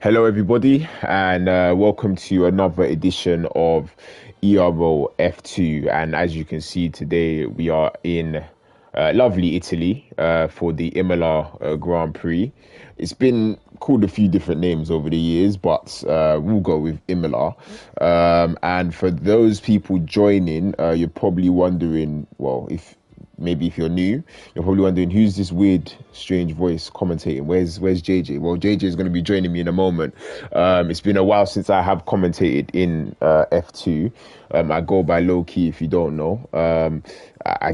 Hello, everybody, and welcome to another edition of Ero F2. And as you can see today, we are in lovely Italy for the Imola Grand Prix. It's been called a few different names over the years, but we'll go with Imola. And for those people joining, you're probably wondering, well, if you're new, you're probably wondering who's this weird, strange voice commentating. Where's JJ? Well, JJ is going to be joining me in a moment. It's been a while since I have commentated in F2. I go by low key if you don't know. I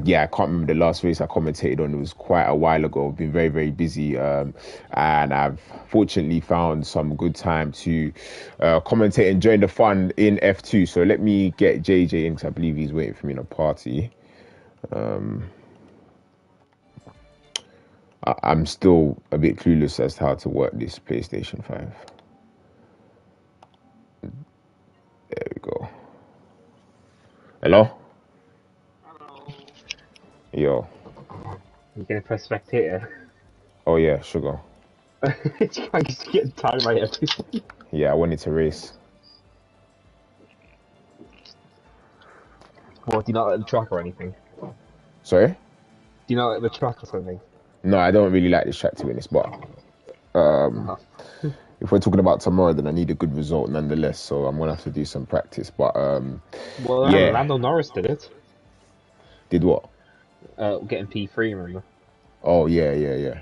can't remember the last race I commentated on. It was quite a while ago. I've been very, very busy, and I've fortunately found some good time to commentate and join the fun in F2. So let me get JJ in because I believe he's waiting for me in a party. I'm still a bit clueless as to how to work this PlayStation 5. There we go. Hello? Hello. Yo. You're gonna press spectator. Oh yeah, sugar. I'm just getting tired by everything. Yeah, I wanted to race. What, do you not like the track or anything? Sorry? Do you not like the track or something? No, I don't really like this track to be honest, but if we're talking about tomorrow, then I need a good result nonetheless. So I'm gonna have to do some practice. But Well, yeah. Lando Norris did it. Did what? Getting P3, remember? Oh yeah.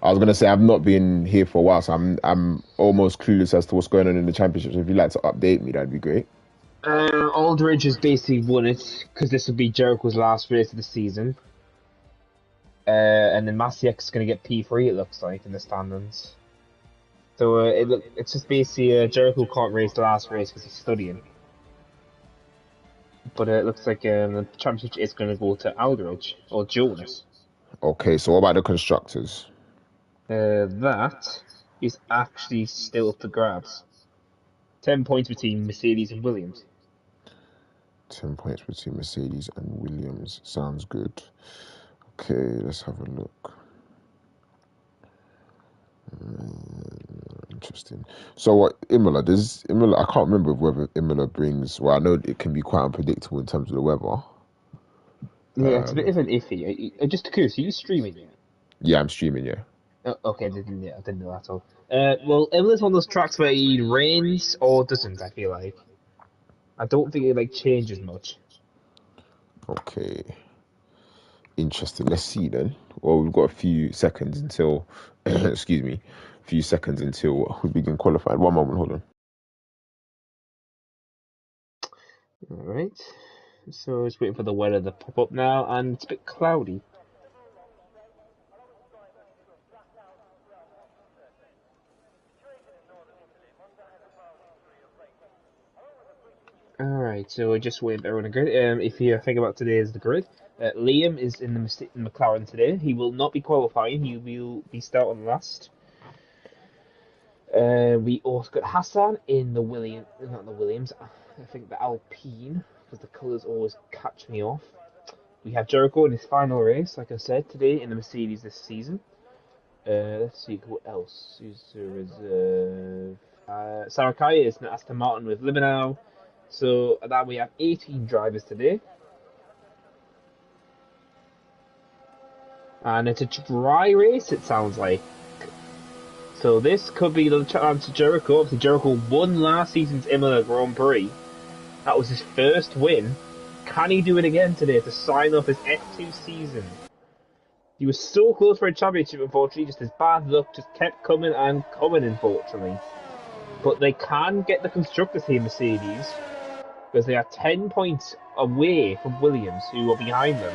I was gonna say I've not been here for a while, so I'm almost clueless as to what's going on in the championship. So if you'd like to update me, that'd be great. Aldridge has basically won it because this would be Jericho's last race of the season. And then Masiek is going to get P3, it looks like, in the standings. So it's just basically Jericho can't race the last race because he's studying. But it looks like the championship is going to go to Aldridge or Jonas. Okay, so what about the constructors? That is actually still up for grabs. 10 points between Mercedes and Williams. 10 points between Mercedes and Williams. Sounds good. Okay, let's have a look. Interesting. So what, Imola, I can't remember whether Imola brings, well, I know it can be quite unpredictable in terms of the weather. Yeah, it's a bit of an iffy. Just curious, are you streaming yet? Yeah, I'm streaming, yeah. Oh, okay, I didn't know that at all. Well, Imola's one of those tracks where it rains or doesn't, I feel like. I don't think it changes much. Okay. Interesting. Let's see then. Well, we've got a few seconds until, excuse me, a few seconds until we begin qualifying. One moment, hold on. Alright. So just waiting for the weather to pop up now, and it's a bit cloudy. Alright, so we're just waiting for everyone to grid. If you think about today as the grid, Liam is in the McLaren today. He will not be qualifying. He will be starting last. We also got Hassan in the not the Williams. I think the Alpine, because the colours always catch me off. We have Jericho in his final race, like I said, today in the Mercedes this season. Let's see what else. Who's the reserve? Sarakaya is in Aston Martin with Libanau. So that we have 18 drivers today. And it's a dry race, it sounds like. So this could be the chance to Jericho. Obviously, Jericho won last season's Imola Grand Prix. That was his first win. Can he do it again today to sign off his F2 season? He was so close for a championship, unfortunately. Just his bad luck just kept coming and coming, unfortunately. But they can get the constructors here, Mercedes, because they are 10 points away from Williams, who are behind them.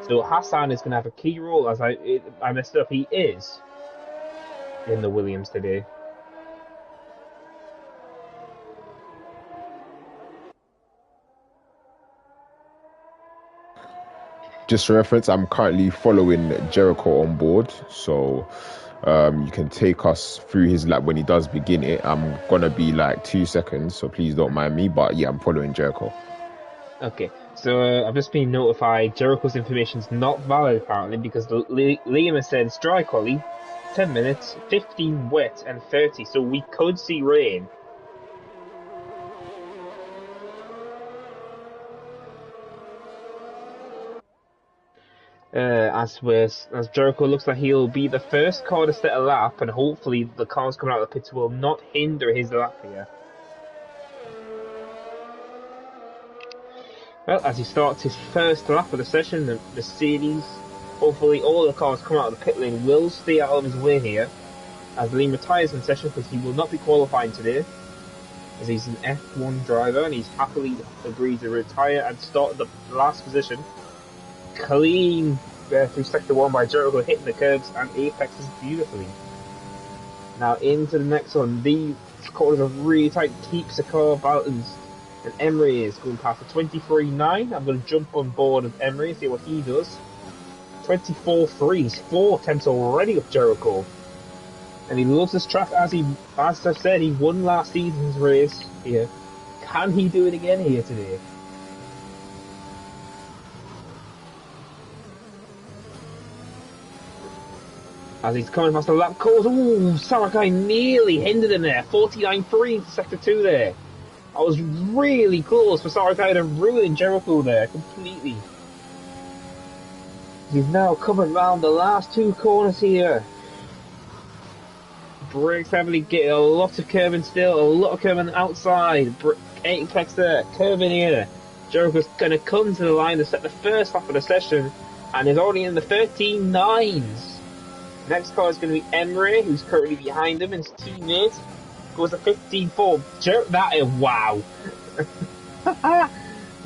So Hassan is going to have a key role, as I messed up. He is in the Williams today. Just for reference, I'm currently following Jericho on board, so you can take us through his lap when he does begin it. I'm gonna be like 2 seconds, so please don't mind me, but yeah, I'm following Jericho. Okay, so I've just been notified Jericho's information is not valid apparently because Liam has said it's dry quali, 10 minutes, 15 wet and 30, so we could see rain. As Jericho looks like he'll be the first car to set a lap, and hopefully the cars coming out of the pits will not hinder his lap here. Well, as he starts his first lap of the session, the Mercedes, hopefully all the cars coming out of the pit lane will stay out of his way here, as Liam retires in session because he will not be qualifying today, as he's an F1 driver and he's happily agreed to retire and start the last position. Clean through sector 1 by Jericho, hitting the curves and apexes beautifully. Now into the next one. These corners are really tight, keeps the car balanced. And Emery is going past the 23.9. I'm going to jump on board of Emery and see what he does. 24.3. He's 4 attempts already with Jericho. And he loves this track, as I've said, he won last season's race here. Can he do it again here today? As he's coming past the lap calls, ooh, Sarakai nearly hindered him there. 49.3 into sector 2 there. I was really close for Sarakai to ruin Jericho there completely. He's now coming round the last 2 corners here. Brakes heavily, getting a lot of curving still, a lot of curving outside. Apex there, curving here. Jericho's going to come to the line to set the first lap of the session, and is already in the 13.9s. Next car is going to be Emery, who's currently behind him, and his teammate goes to 15.4. That is wow.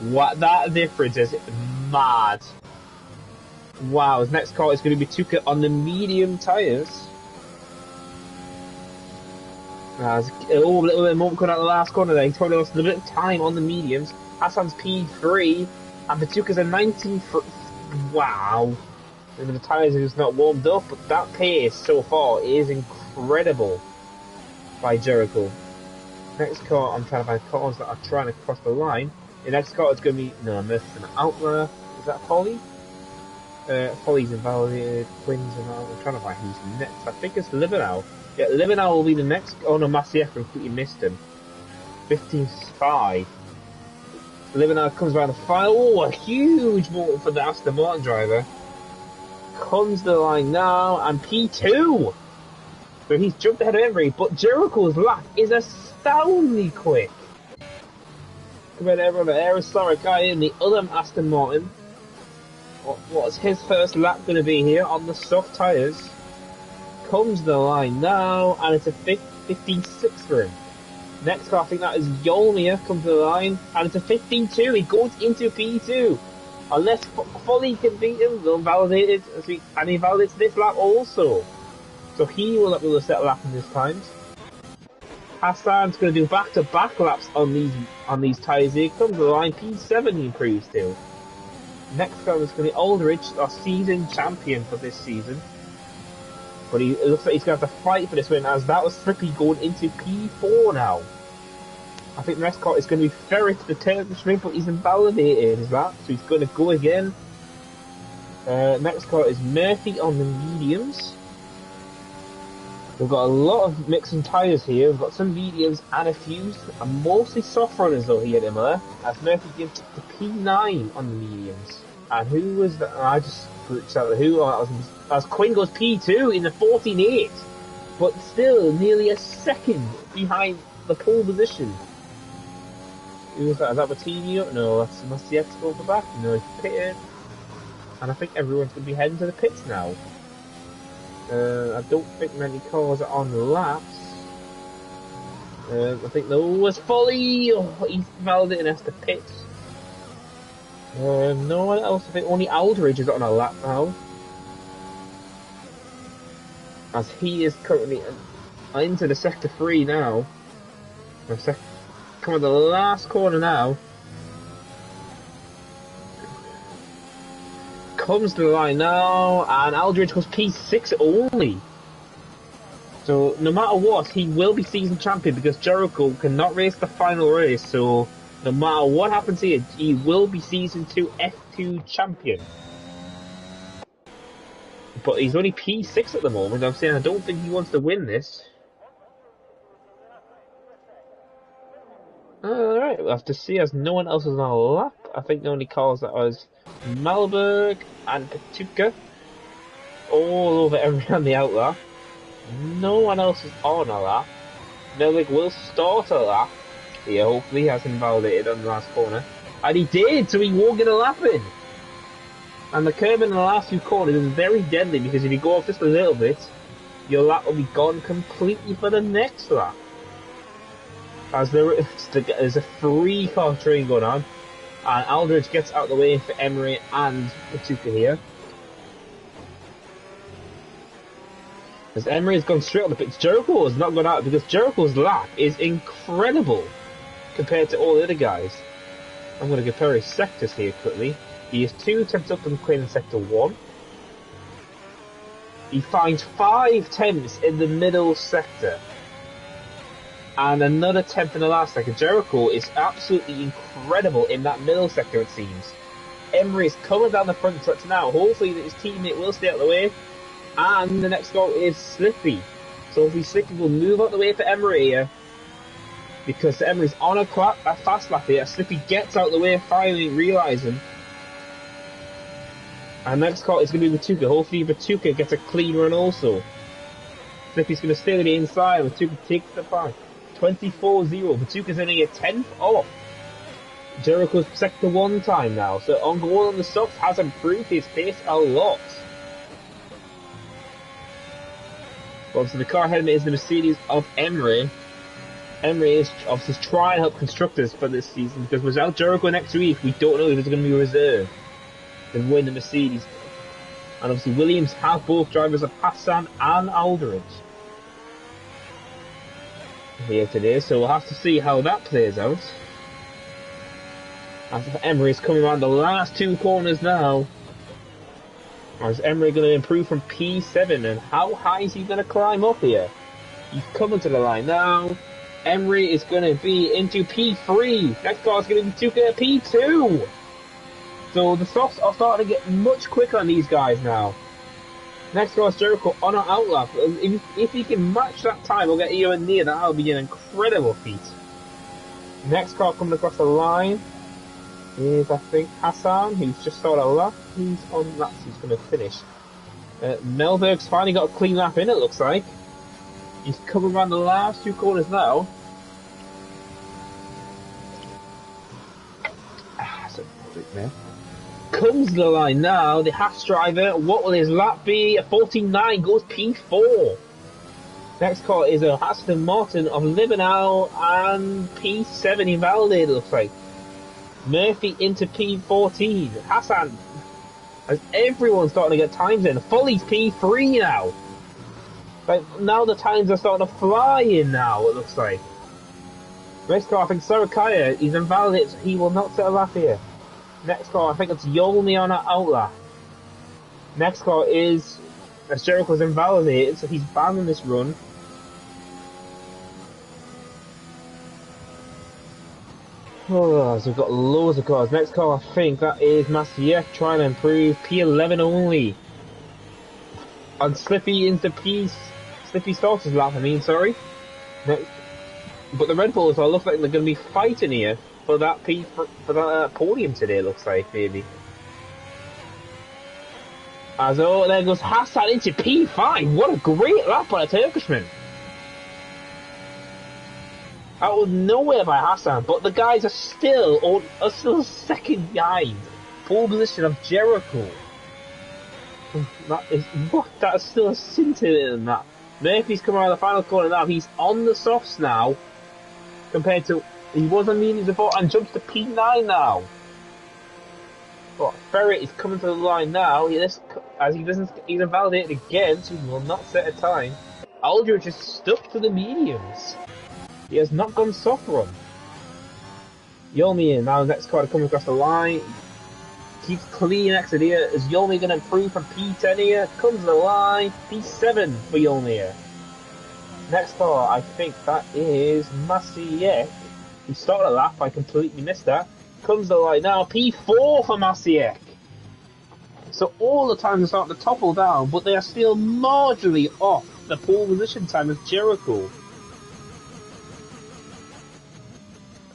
What, that difference is mad. Wow, his next car is going to be Tuka on the medium tyres. There's a little bit of moment coming out the last corner there. He's probably lost a little bit of time on the mediums. Hassan's P3, and Patuka's a 19 for. Wow. And the tyres are just not warmed up, but that pace so far is incredible by Jericho. Next car, I'm trying to find cars that are trying to cross the line. The next car is going to be, no, I missed an Outlaw. Is that Folly? Folly's invalidated, Quinn's invalidated. I'm trying to find who's next. I think it's Livinal. Yeah, Livinal will be the next. Oh no, Massief completely missed him. 15.5. Livinal comes around the final. Oh, a huge moment for the Aston Martin driver. Comes to the line now, and P2! So he's jumped ahead of Emery, but Jericho's lap is astoundingly quick. Compared to everyone, Ero Ps guy in the other Aston Martin. What's his first lap going to be here on the soft tyres? Comes to the line now, and it's a 15.6 for him. Next car, I think that is Yolmir, comes to the line, and it's a 15.2. He goes into P2. Unless Folly can beat him, they'll validate it, and he validates this lap also. So he will not be able to set a lap in this time. Hassan's going to do back-to-back laps on these tyres here. Comes to the line, P7 he improves to. Next car is going to be Aldridge, our season champion for this season. But it looks like he's going to have to fight for this win, as that was strictly going into P4 now. I think the next car is going to be Ferret, the Turkish ring, but he's invalidated, is that? So he's going to go again. Next car is Murphy on the mediums. We've got a lot of mixing tyres here. We've got some mediums and a few, and mostly soft runners though here at Imola, as Murphy gives the P9 on the mediums. And who was that? I just glitched out who. As Quinn goes P2 in the 14.8, but still nearly a second behind the pole position. Who was that? Is that Battini? No, that's Mastiac going for back. No, he's pitted. And I think everyone's going to be heading to the pits now. I don't think many cars are on the laps. I think there was Folly. Oh, he's validating us to pits. No one else. I think only Aldridge is on a lap now. As he is currently into the sector 3 now. Come on, the last corner now. Comes to the line now, and Aldridge goes P6 only. So no matter what, he will be season champion because Jericho cannot race the final race. So no matter what happens here, he will be season 2 F2 champion. But he's only P6 at the moment. I'm saying I don't think he wants to win this. Alright, we'll have to see as no one else is on a lap. I think the only cars that was Malberg and Patuka. All over everyone on the out lap. No one else is on a lap. Melvig will start a lap. Yeah, hopefully he hasn't invalidated on the last corner. And he did, so he won't get a lap in. And the curb in the last few corners is very deadly because if you go off just a little bit, your lap will be gone completely for the next lap. As there's a three-car train going on, and Aldridge gets out of the way for Emery and Patuka here. As Emery has gone straight on the pits, Jericho has not gone out because Jericho's lap is incredible compared to all the other guys. I'm going to compare his sectors here quickly. He is 2 tenths up from Quinn in sector 1. He finds 5 tenths in the middle sector. And another tenth in the last sector. Jericho is absolutely incredible in that middle sector, it seems. Emery is coming down the front stretch now. Hopefully his teammate will stay out of the way. And the next goal is Slippy. So hopefully Slippy will move out the way for Emery here. Because Emery's on a fast lap here. Slippy gets out the way, finally realising. And next call is going to be Patuka. Hopefully Patuka gets a clean run also. Slippy's going to stay to the inside. Patuka takes the back. 24-0. Patuka's only a tenth off Jericho's sector 1 time now. So on goal on the softs has improved his pace a lot. Obviously the car ahead of me is the Mercedes of Emery. Emery is obviously trying to help constructors for this season because without Jericho next week, we don't know if it's going to be reserved to win the Mercedes. And obviously Williams have both drivers of Hassan and Aldridge here today, so we'll have to see how that plays out. As Emery is coming around the last 2 corners now. Is Emery going to improve from P7, and how high is he going to climb up here? He's coming to the line now. Emery is going to be into P3. Next car is going to be Tuka P2. So the softs are starting to get much quicker on these guys now. Next car is Jericho on our outlap. If he can match that time or get even near, that will be an incredible feat. Next car coming across the line is, I think, Hassan, who's just started a lap. He's on laps, he's going to finish. Melberg's finally got a clean lap in, it looks like. He's coming around the last 2 corners now. That's a quick man. Comes to the line now, the Haas driver. What will his lap be? A 49 goes P4. Next car is a Aston Martin of Libanel and P7 invalidated, it looks like. Murphy into P14. Hassan, as everyone's starting to get times in. Foley's P3 now. Like, now the times are starting to fly in now, it looks like. Next car, I think Sarakaya, he's invalidated, so he will not set a lap here. Next car, I think it's Yolmi on our outlap. Next car is, as Jericho's invalidated, so he's banned in this run. Oh, so we've got loads of cars. Next car, I think that is Massiek trying to improve P11 only. And Slippy into Slippy starts his lap, sorry. Next, but the Red Bulls look like they're going to be fighting here for that podium today, looks like, maybe. As oh, there goes Hassan into P5. What a great lap by a Turkishman. Out of nowhere by Hassan, but the guys are still second behind. Pole position of Jericho. That is still a scintilla in that. Murphy's coming around the final corner now. He's on the softs now, compared to he was on mediums before, and jumps to P9 now. But Ferret is coming to the line now. He's invalidated again, so he will not set a time. Aldridge is stuck to the mediums. He has not gone soft run. Yomi in now. Next car coming across the line. Keeps clean exit here. Is Yomi going to improve from P10 here? Comes to the line. P7 for Yomi here. Next car, I think that is Massiek. He started a lap. I completely missed that. Comes to the line now. P4 for Massiek. So all the times are starting to topple down, but they are still marginally off the pole position time of Jericho.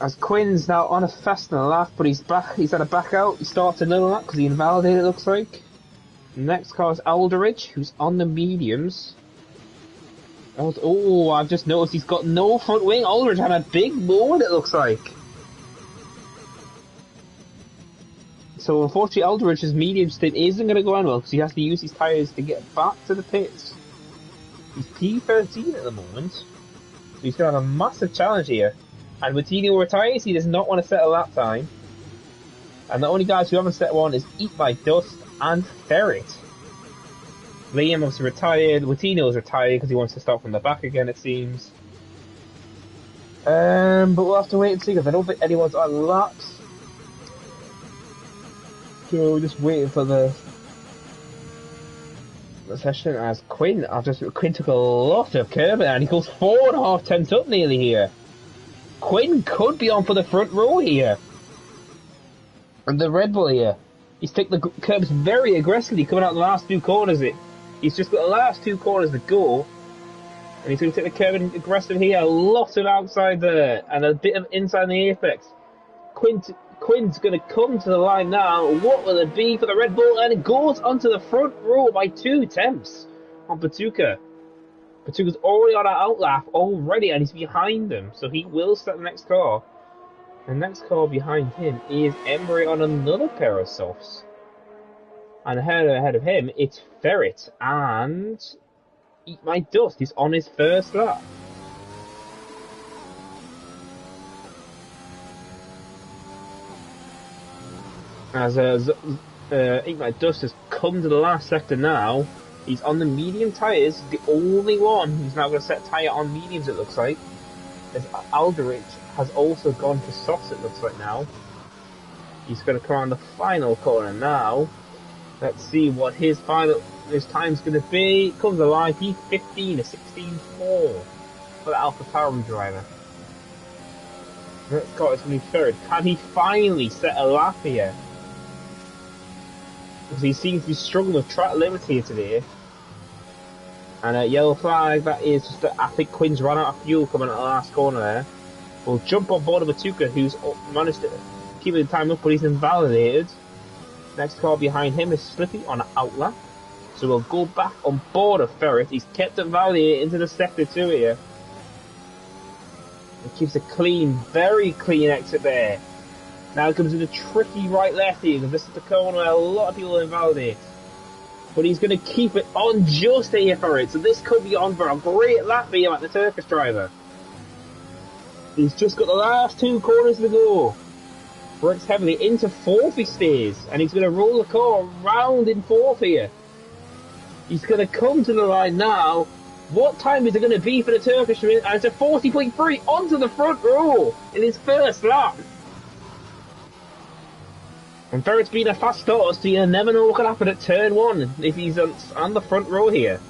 As Quinn's now on a faster lap, but he's had a back out. He starts another lap because he invalidated, it looks like. Next car is Aldridge, who's on the mediums. Oh, I've just noticed he's got no front wing. Aldridge had a big moment, it looks like. So unfortunately, Aldridge's medium stint isn't going to go on well because he has to use his tyres to get back to the pits. He's P13 at the moment. So he's going to have a massive challenge here. And with Tino retires, he does not want to set a lap time. And the only guys who haven't set one is Eat My Dust and Ferret. Liam obviously retired. Watino's retired because he wants to start from the back again, it seems. But we'll have to wait and see because I don't think anyone's on laps. So we're just waiting for the session as Quinn. Quinn took a lot of curb and he goes 4.5 tenths up nearly here. Quinn could be on for the front row here. And the Red Bull here. He's taking the curbs very aggressively coming out the last two corners. He's just got the last two corners to go. And he's going to take the curb aggressive here. A lot of outside there. And a bit of inside the apex. Quinn's going to come to the line now. What will it be for the Red Bull? And it goes onto the front row by 2 tenths on Patuka. Patuka's already on an outlap already and he's behind them. So he will set the next car. The next car behind him is Emery on another pair of softs. And ahead of him, it's Ferret and Eat My Dust. He's on his first lap. As Eat My Dust has come to the last sector now. He's on the medium tyres. He's the only one who's now going to set tyre on mediums, it looks like. As Aldridge has also gone for softs, it looks like now. He's going to come on the final corner now. Let's see what his time's going to be. Comes alive, P15, a 16.4 for the Alpha Tauri driver. Next car is going to be third. Can he finally set a lap here? Because he seems to be struggling with track limits here today. And a yellow flag, that is just that I think Quinn's run out of fuel coming at the last corner there. We'll jump on board of Patuka, who's managed to keep the time up, but he's invalidated. Next car behind him is Slippy on an outlap. So we'll go back on board of Ferret. He's kept invalidated into the sector 2 here. It keeps a clean, very clean exit there. Now it comes with a tricky right-left here, because this is the corner where a lot of people invalidate. But he's going to keep it on just here for it. So this could be on for a great lap here at the Turkish driver. He's just got the last 2 corners to go. Brakes heavily into 4th he stays. And he's going to roll the car around in 4th here. He's going to come to the line now. What time is it going to be for the Turkish? And it's a 40.3 onto the front row in his first lap. And Ferret's been a fast starter, so you never know what could happen at turn 1 if he's on the front row here.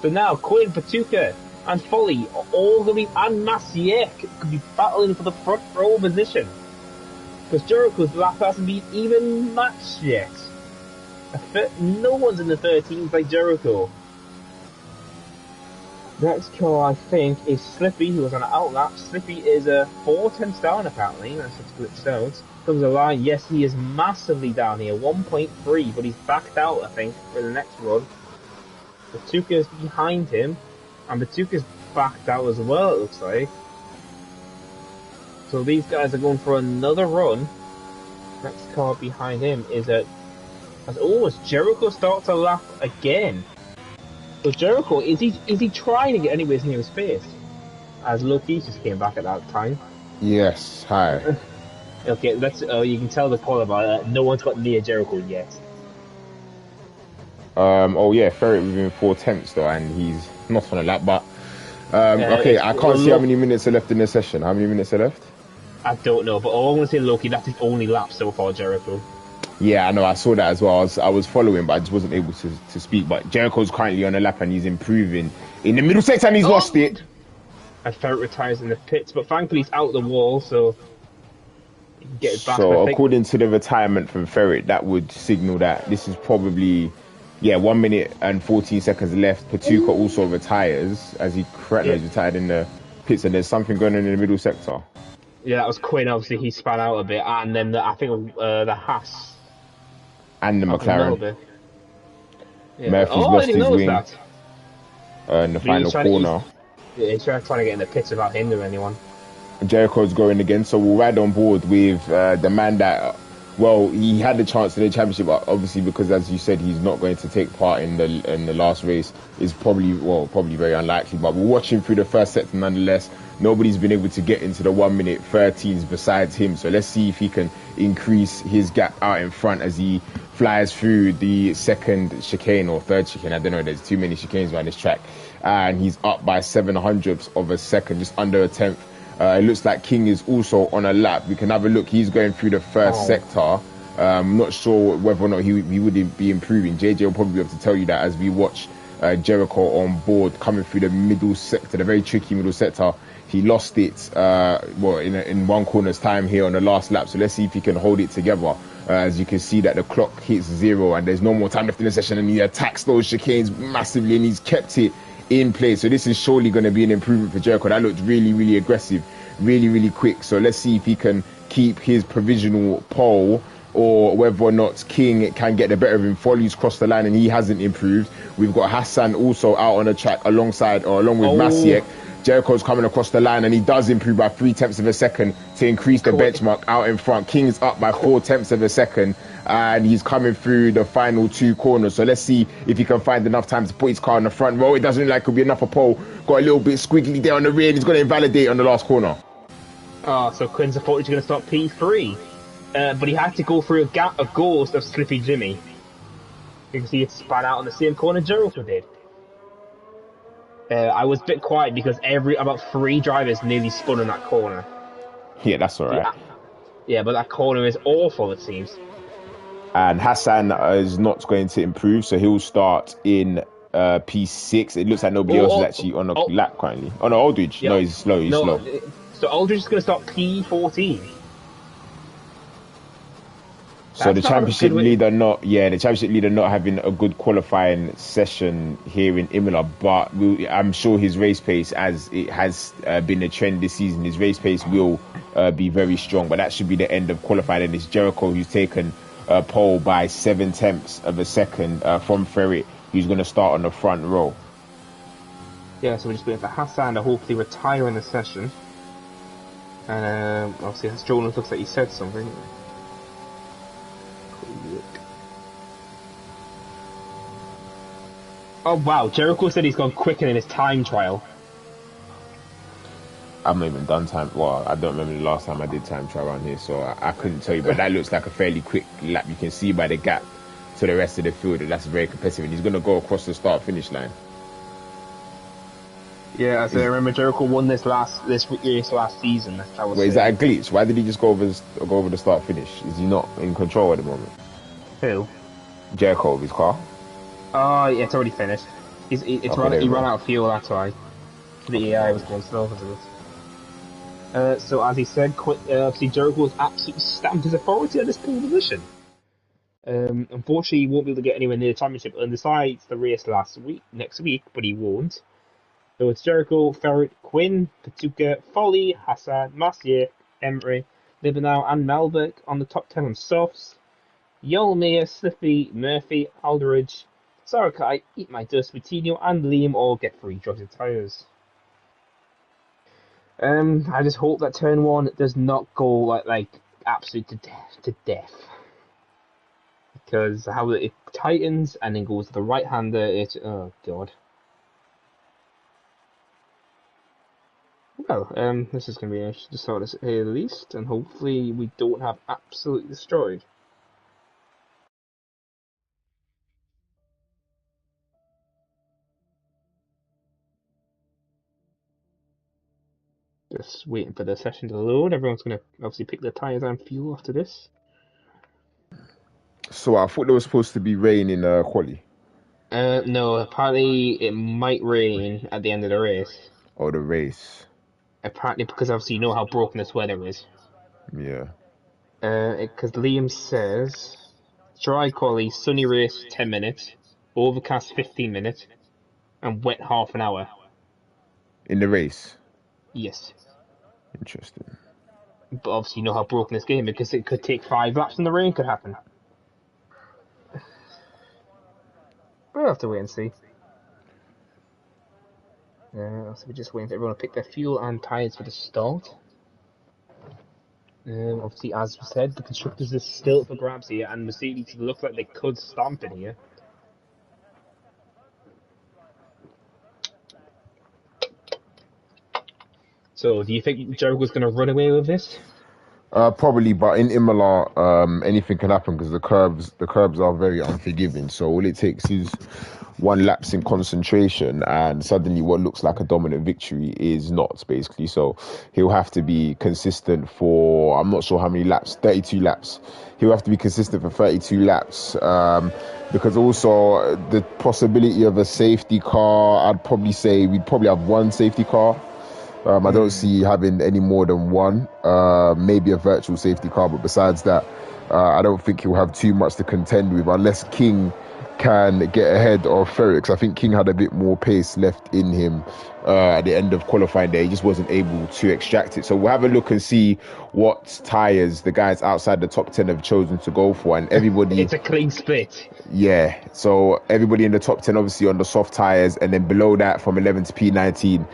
So now Quinn, Patuka and Folly are all going to be, and Masiek could be battling for the front row position. Because Jericho's lap hasn't been even matched yet. No one's in the 13th like Jericho. Next car, I think, is Slippy, who was on an outlap. Slippy is a 4 tenths down, apparently. That's what's glitched out. Comes a line. Yes, he is massively down here. 1.3, but he's backed out, I think, for the next run. Patuka is behind him. And Patuka's backed out as well, it looks like. So these guys are going for another run. Next car behind him is as Jericho starts a lap again. So Jericho, is he trying to get anywhere near his pace? As Loki just came back at that time. Yes, hi. Okay, you can tell the call about it. No one's got near Jericho yet. Oh yeah, Ferret within 4 tenths though, and he's not on a lap, but okay, I can't see how many minutes are left in the session. How many minutes are left? I don't know, but all I want to say, Loki, that's his only lap so far, Jericho. Yeah, I know, I saw that as well. I was following, but I just wasn't able to speak. But Jericho's currently on a lap and he's improving in the middle sector and he's lost it. And Ferret retires in the pits, but thankfully he's out the wall, so He can get it back. But I So think, according to the retirement from Ferret, that would signal that this is probably, yeah, 1 minute and 14 seconds left. Patuka also retires as he correct yeah, he's retired in the pits, and there's something going on in the middle sector. yeah, that was Quinn. Obviously, he span out a bit, and then I think the Haas And the of McLaren. Melbourne. Yeah. Murphy's Oh, I lost didn't even his notice wing that. in the But he's final trying to, corner. trying to get in the pits without hindering anyone. Jericho's going again, so we'll ride on board with the man that, well, he had the chance in the championship, but obviously because, as you said, he's not going to take part in the last race. Is probably very unlikely. But we're watching through the first set nonetheless. Nobody's been able to get into the 1 minute 13s besides him. So let's see if he can increase his gap out in front as he flies through the second chicane or third chicane. I don't know. There's too many chicanes around this track, and he's up by 700ths of a second, just under a tenth. It looks like King is also on a lap. We can have a look. He's going through the first Oh, sector. Not sure whether or not he would be improving. JJ will probably be able to tell you that as we watch Jericho on board coming through the middle sector, the very tricky middle sector. He lost it in one corner's time here on the last lap. So let's see if he can hold it together. As you can see that the clock hits 0 and there's no more time left in the session, and he attacks those chicanes massively and he's kept it in place. So this is surely going to be an improvement for Jericho. That looked really, really aggressive, really, really quick. So let's see if he can keep his provisional pole, or whether or not King can get the better of him. Foley's crossed the line and he hasn't improved. We've got Hassan also out on the track along with oh, Masiek. Jericho's coming across the line and he does improve by 3 tenths of a second to increase the benchmark out in front. King's up by 4 tenths of a second and he's coming through the final two corners. So let's see if he can find enough time to put his car in the front row. It doesn't look like it'll be enough for pole. Got a little bit squiggly there on the rear and he's going to invalidate on the last corner. so Quinn's unfortunately going to start P3. But he had to go through a ghost of Slippy Jimmy. Because he had span out on the same corner Jericho did. I was a bit quiet because about 3 drivers nearly spun in that corner. Yeah, that's all right. Yeah, but that corner is awful, it seems. And Hassan is not going to improve, so he'll start in P6. It looks like nobody else is actually on a lap currently. Oh no, Aldridge. Yep. No, he's slow. He's slow. So Aldridge is going to start P14. So the championship leader not having a good qualifying session here in Imola, but I'm sure his race pace, as it has been a trend this season, his race pace will be very strong. But that should be the end of qualifying. And it's Jericho who's taken pole by 7 tenths of a second from Ferret, who's going to start on the front row. Yeah, so we're just waiting for Hassan to hopefully retire in the session. And obviously, as Jonas looks like he said something. Oh wow, Jericho said he's gone quicker in his time trial. I haven't even done time. Well, I don't remember the last time I did time trial around here, so I couldn't tell you. But that looks like a fairly quick lap. You can see by the gap to the rest of the field that that's very competitive. And he's going to go across the start-finish line. Yeah, as I remember, Jericho won this race last season. Wait, is that a glitch? Why did he just go over the start-finish? Is he not in control at the moment? Who? Jericho with his car. Oh, yeah, it's already finished. He ran out of fuel, that's why. The AI was going slow because of it. So as he said, obviously Jericho was absolutely stamped his authority on this pole position. Unfortunately, he won't be able to get anywhere near the championship and decides the race next week, but he won't. So it's Jericho, Ferret, Quinn, Patuka, Foley, Hassan, Massier, Emery, Libanow, and Melbeck on the top 10 on softs. Yolmir, Slippy, Murphy, Aldridge, Sarakai, Eat My Dust, Vitinho, and Liam all get free drugs and tyres. I just hope that turn 1 does not go like absolute to death. Because how it tightens and then goes to the right hander, oh god. Well, this is going to be interesting to sort this here at least, and hopefully we don't have absolutely destroyed. Just waiting for the session to load. Everyone's going to obviously pick their tyres and fuel after this. So I thought there was supposed to be rain in quali. No, apparently it might rain at the end of the race. Or the race. Apparently because obviously you know how broken this weather is. Yeah. Because Liam says dry quali, sunny race 10 minutes, overcast 15 minutes, and wet half an hour. In the race. Yes. Interesting. But obviously, you know how broken this game is because it could take 5 laps and the rain could happen. We'll have to wait and see. So we're just waiting for everyone to pick their fuel and tyres for the start. Obviously, as we said, the constructors are still up for grabs here, and Mercedes look like they could stomp in here. So, do you think Jericho's going to run away with this? Probably, but in Imola, anything can happen because the curbs are very unforgiving. So all it takes is one lapse in concentration, and suddenly what looks like a dominant victory is not, basically. So he'll have to be consistent for, I'm not sure how many laps, 32 laps. He'll have to be consistent for 32 laps. Because also the possibility of a safety car, I'd probably say we'd probably have one safety car. I don't see having any more than one, maybe a virtual safety car, but besides that, I don't think he'll have too much to contend with unless King can get ahead of Ferrix. I think King had a bit more pace left in him at the end of qualifying day. He just wasn't able to extract it. So we'll have a look and see what tyres the guys outside the top 10 have chosen to go for. And everybody... It's a clean split. Yeah, so everybody in the top 10 obviously on the soft tyres, and then below that from 11 to P19,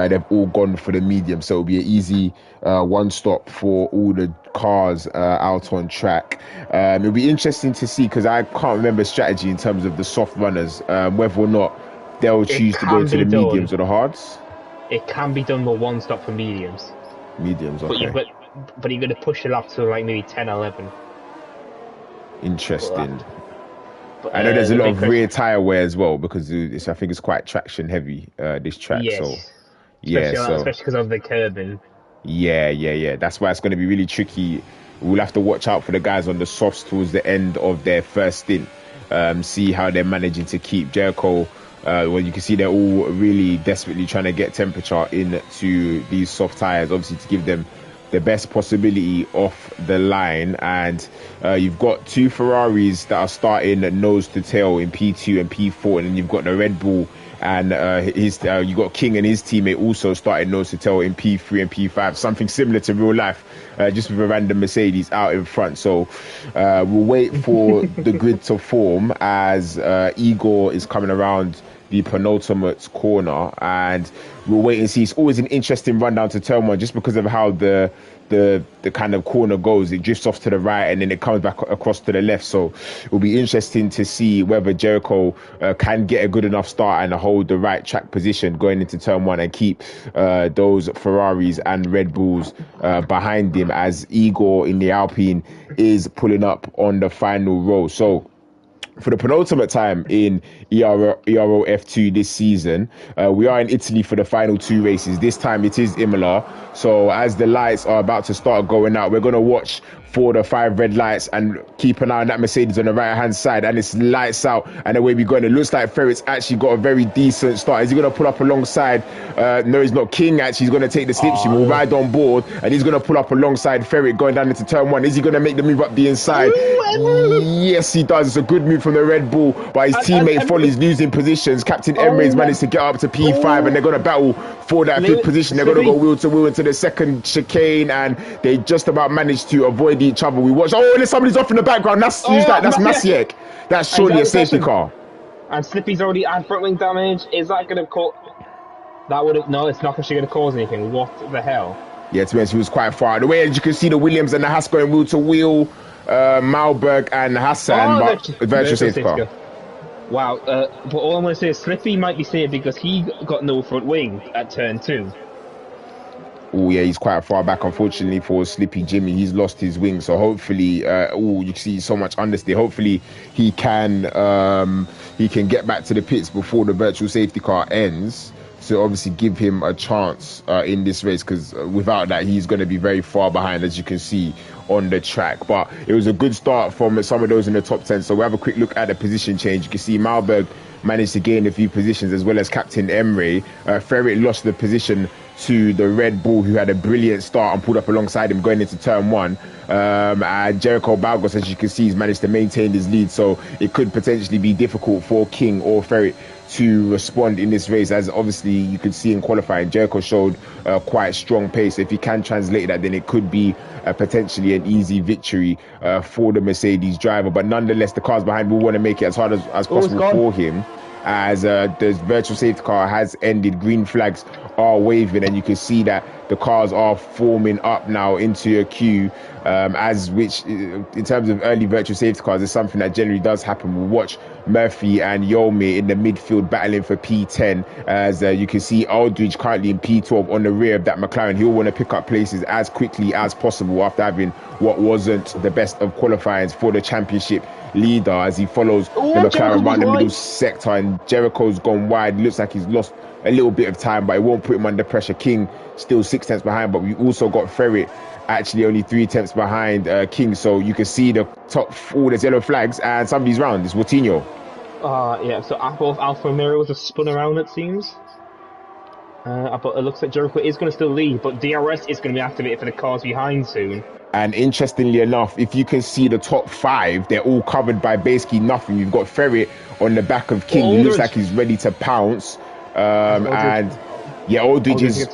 they've all gone for the medium. So it'll be an easy one stop for all the cars out on track. It'll be interesting to see, because I can't remember strategy in terms of the soft runners, whether or not they'll choose to go to the mediums or the hards. It can be done with one stop for mediums. Mediums, okay. But you're going to push it up to like maybe 10, 11. Interesting. I know there's a lot of rear tire wear as well, because I think it's quite traction heavy, this track. Yes. So especially because of the curbing. Yeah. That's why it's going to be really tricky. We'll have to watch out for the guys on the softs towards the end of their first stint. See how they're managing to keep Jericho. Well, you can see they're all really desperately trying to get temperature into these soft tires, obviously to give them the best possibility off the line. And you've got two Ferraris that are starting nose to tail in P2 and P4, and then you've got the Red Bull and you got King and his teammate also starting nose to tail in P3 and P5, something similar to real life, just with a random Mercedes out in front. So we'll wait for the grid to form as Igor is coming around the penultimate corner, and we'll wait and see. It's always an interesting run down to turn one, just because of how the kind of corner goes. It drifts off to the right and then it comes back across to the left. So it'll be interesting to see whether Jericho can get a good enough start and hold the right track position going into turn one and keep those Ferraris and Red Bulls behind him, as Igor in the Alpine is pulling up on the final row. So for the penultimate time in Ero F2 this season, we are in Italy for the final two races. This time it is Imola. So as the lights are about to start going out, we're going to watch for the 5 red lights and keep an eye on that Mercedes on the right hand side, and it's lights out and away we go. And it looks like Ferret's actually got a very decent start. Is he going to pull up alongside? No, he's not. King actually is going to take the slipstream, will ride on board, and he's going to pull up alongside Ferret going down into turn one. Is he going to make the move up the inside? Yes, he does. It's a good move from the Red Bull, but his teammate follows, losing positions. Captain Emre's managed to get up to P5, and they're going to battle for that fifth position. They're going to go wheel to wheel into the second chicane, and they just about managed to avoid each other. We watch. Oh, there's somebody's off in the background. Who's that? That's Masiek. That's surely a safety car. And Slippy's already had front wing damage. Is that going to cause? That would have. No, it's not actually going to cause anything. What the hell? Yeah, to be honest, he was quite far. The way as you can see the Williams and the Haas going wheel to wheel, Malberg and Hassan, but virtual safety car. Wow, but all I'm going to say is Slippy might be safe because he got no front wing at turn 2. Oh yeah, he's quite far back, unfortunately for Slippy Jimmy. He's lost his wing, so hopefully, you can see so much understeer. Hopefully he can get back to the pits before the virtual safety car ends, to obviously give him a chance in this race, because without that he's going to be very far behind, as you can see on the track. But it was a good start from some of those in the top 10. So we'll have a quick look at the position change. You can see Malberg managed to gain a few positions, as well as Captain Emre. Ferret lost the position to the Red Bull, who had a brilliant start and pulled up alongside him going into turn one. And Jericho Balgos, as you can see, has managed to maintain his lead, so it could potentially be difficult for King or Ferret to respond in this race, as obviously you could see in qualifying Jericho showed quite strong pace. If he can translate that, then it could be potentially an easy victory for the Mercedes driver, but nonetheless the cars behind will want to make it as hard as possible for him, as the virtual safety car has ended. Green flags are waving, and you can see that the cars are forming up now into a queue, which in terms of early virtual safety cars is something that generally does happen. We'll watch Murphy and Yolme in the midfield battling for P10, as you can see Aldridge currently in P12 on the rear of that McLaren. He'll want to pick up places as quickly as possible after having what wasn't the best of qualifyings for the championship leader, as he follows the McLaren around the middle sector, and Jericho's gone wide. Looks like he's lost a little bit of time, but it won't put him under pressure. King still 6 tenths behind, but we also got Ferret actually only 3 tenths behind King, so you can see the top, all there's yellow flags and somebody's round. It's Coutinho. Yeah, so both Alfa Romeos have spun around, it seems. But it looks like Jericho is going to still lead, but DRS is going to be activated for the cars behind soon. And interestingly enough, if you can see the top 5, they're all covered by basically nothing. You've got Ferret on the back of King. He looks like he's ready to pounce. And yeah, Aldridge is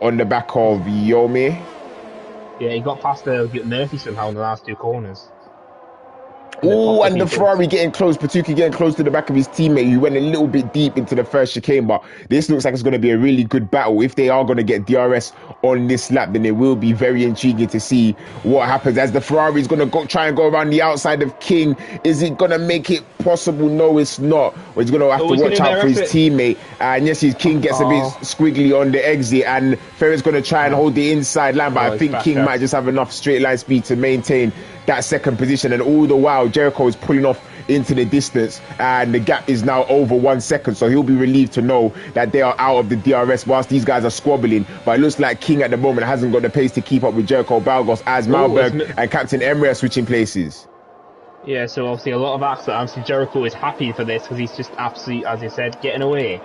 on the back of Yolme. Yeah, he got past Murphy somehow in the last 2 corners. Oh, and the Ferrari getting close, Patuki getting close to the back of his teammate, who went a little bit deep into the first chicane. But this looks like it's going to be a really good battle. If they are going to get DRS on this lap, then it will be very intriguing to see what happens, as the Ferrari is going to try and go around the outside of King. Is it going to make it possible? No, it's not. Or he's going to have to watch out for his teammate. And yes, his King gets a bit squiggly on the exit, and Ferret's going to try and hold the inside line, but I think King might just have enough straight line speed to maintain that second position. And all the while Jericho is pulling off into the distance, and the gap is now over 1 second, so he'll be relieved to know that they are out of the DRS whilst these guys are squabbling. But it looks like King at the moment hasn't got the pace to keep up with Jericho Balgos, as Malberg and Captain Emery are switching places. Yeah, so obviously a lot of accidents. Obviously Jericho is happy for this because he's just absolutely, as you said, getting away.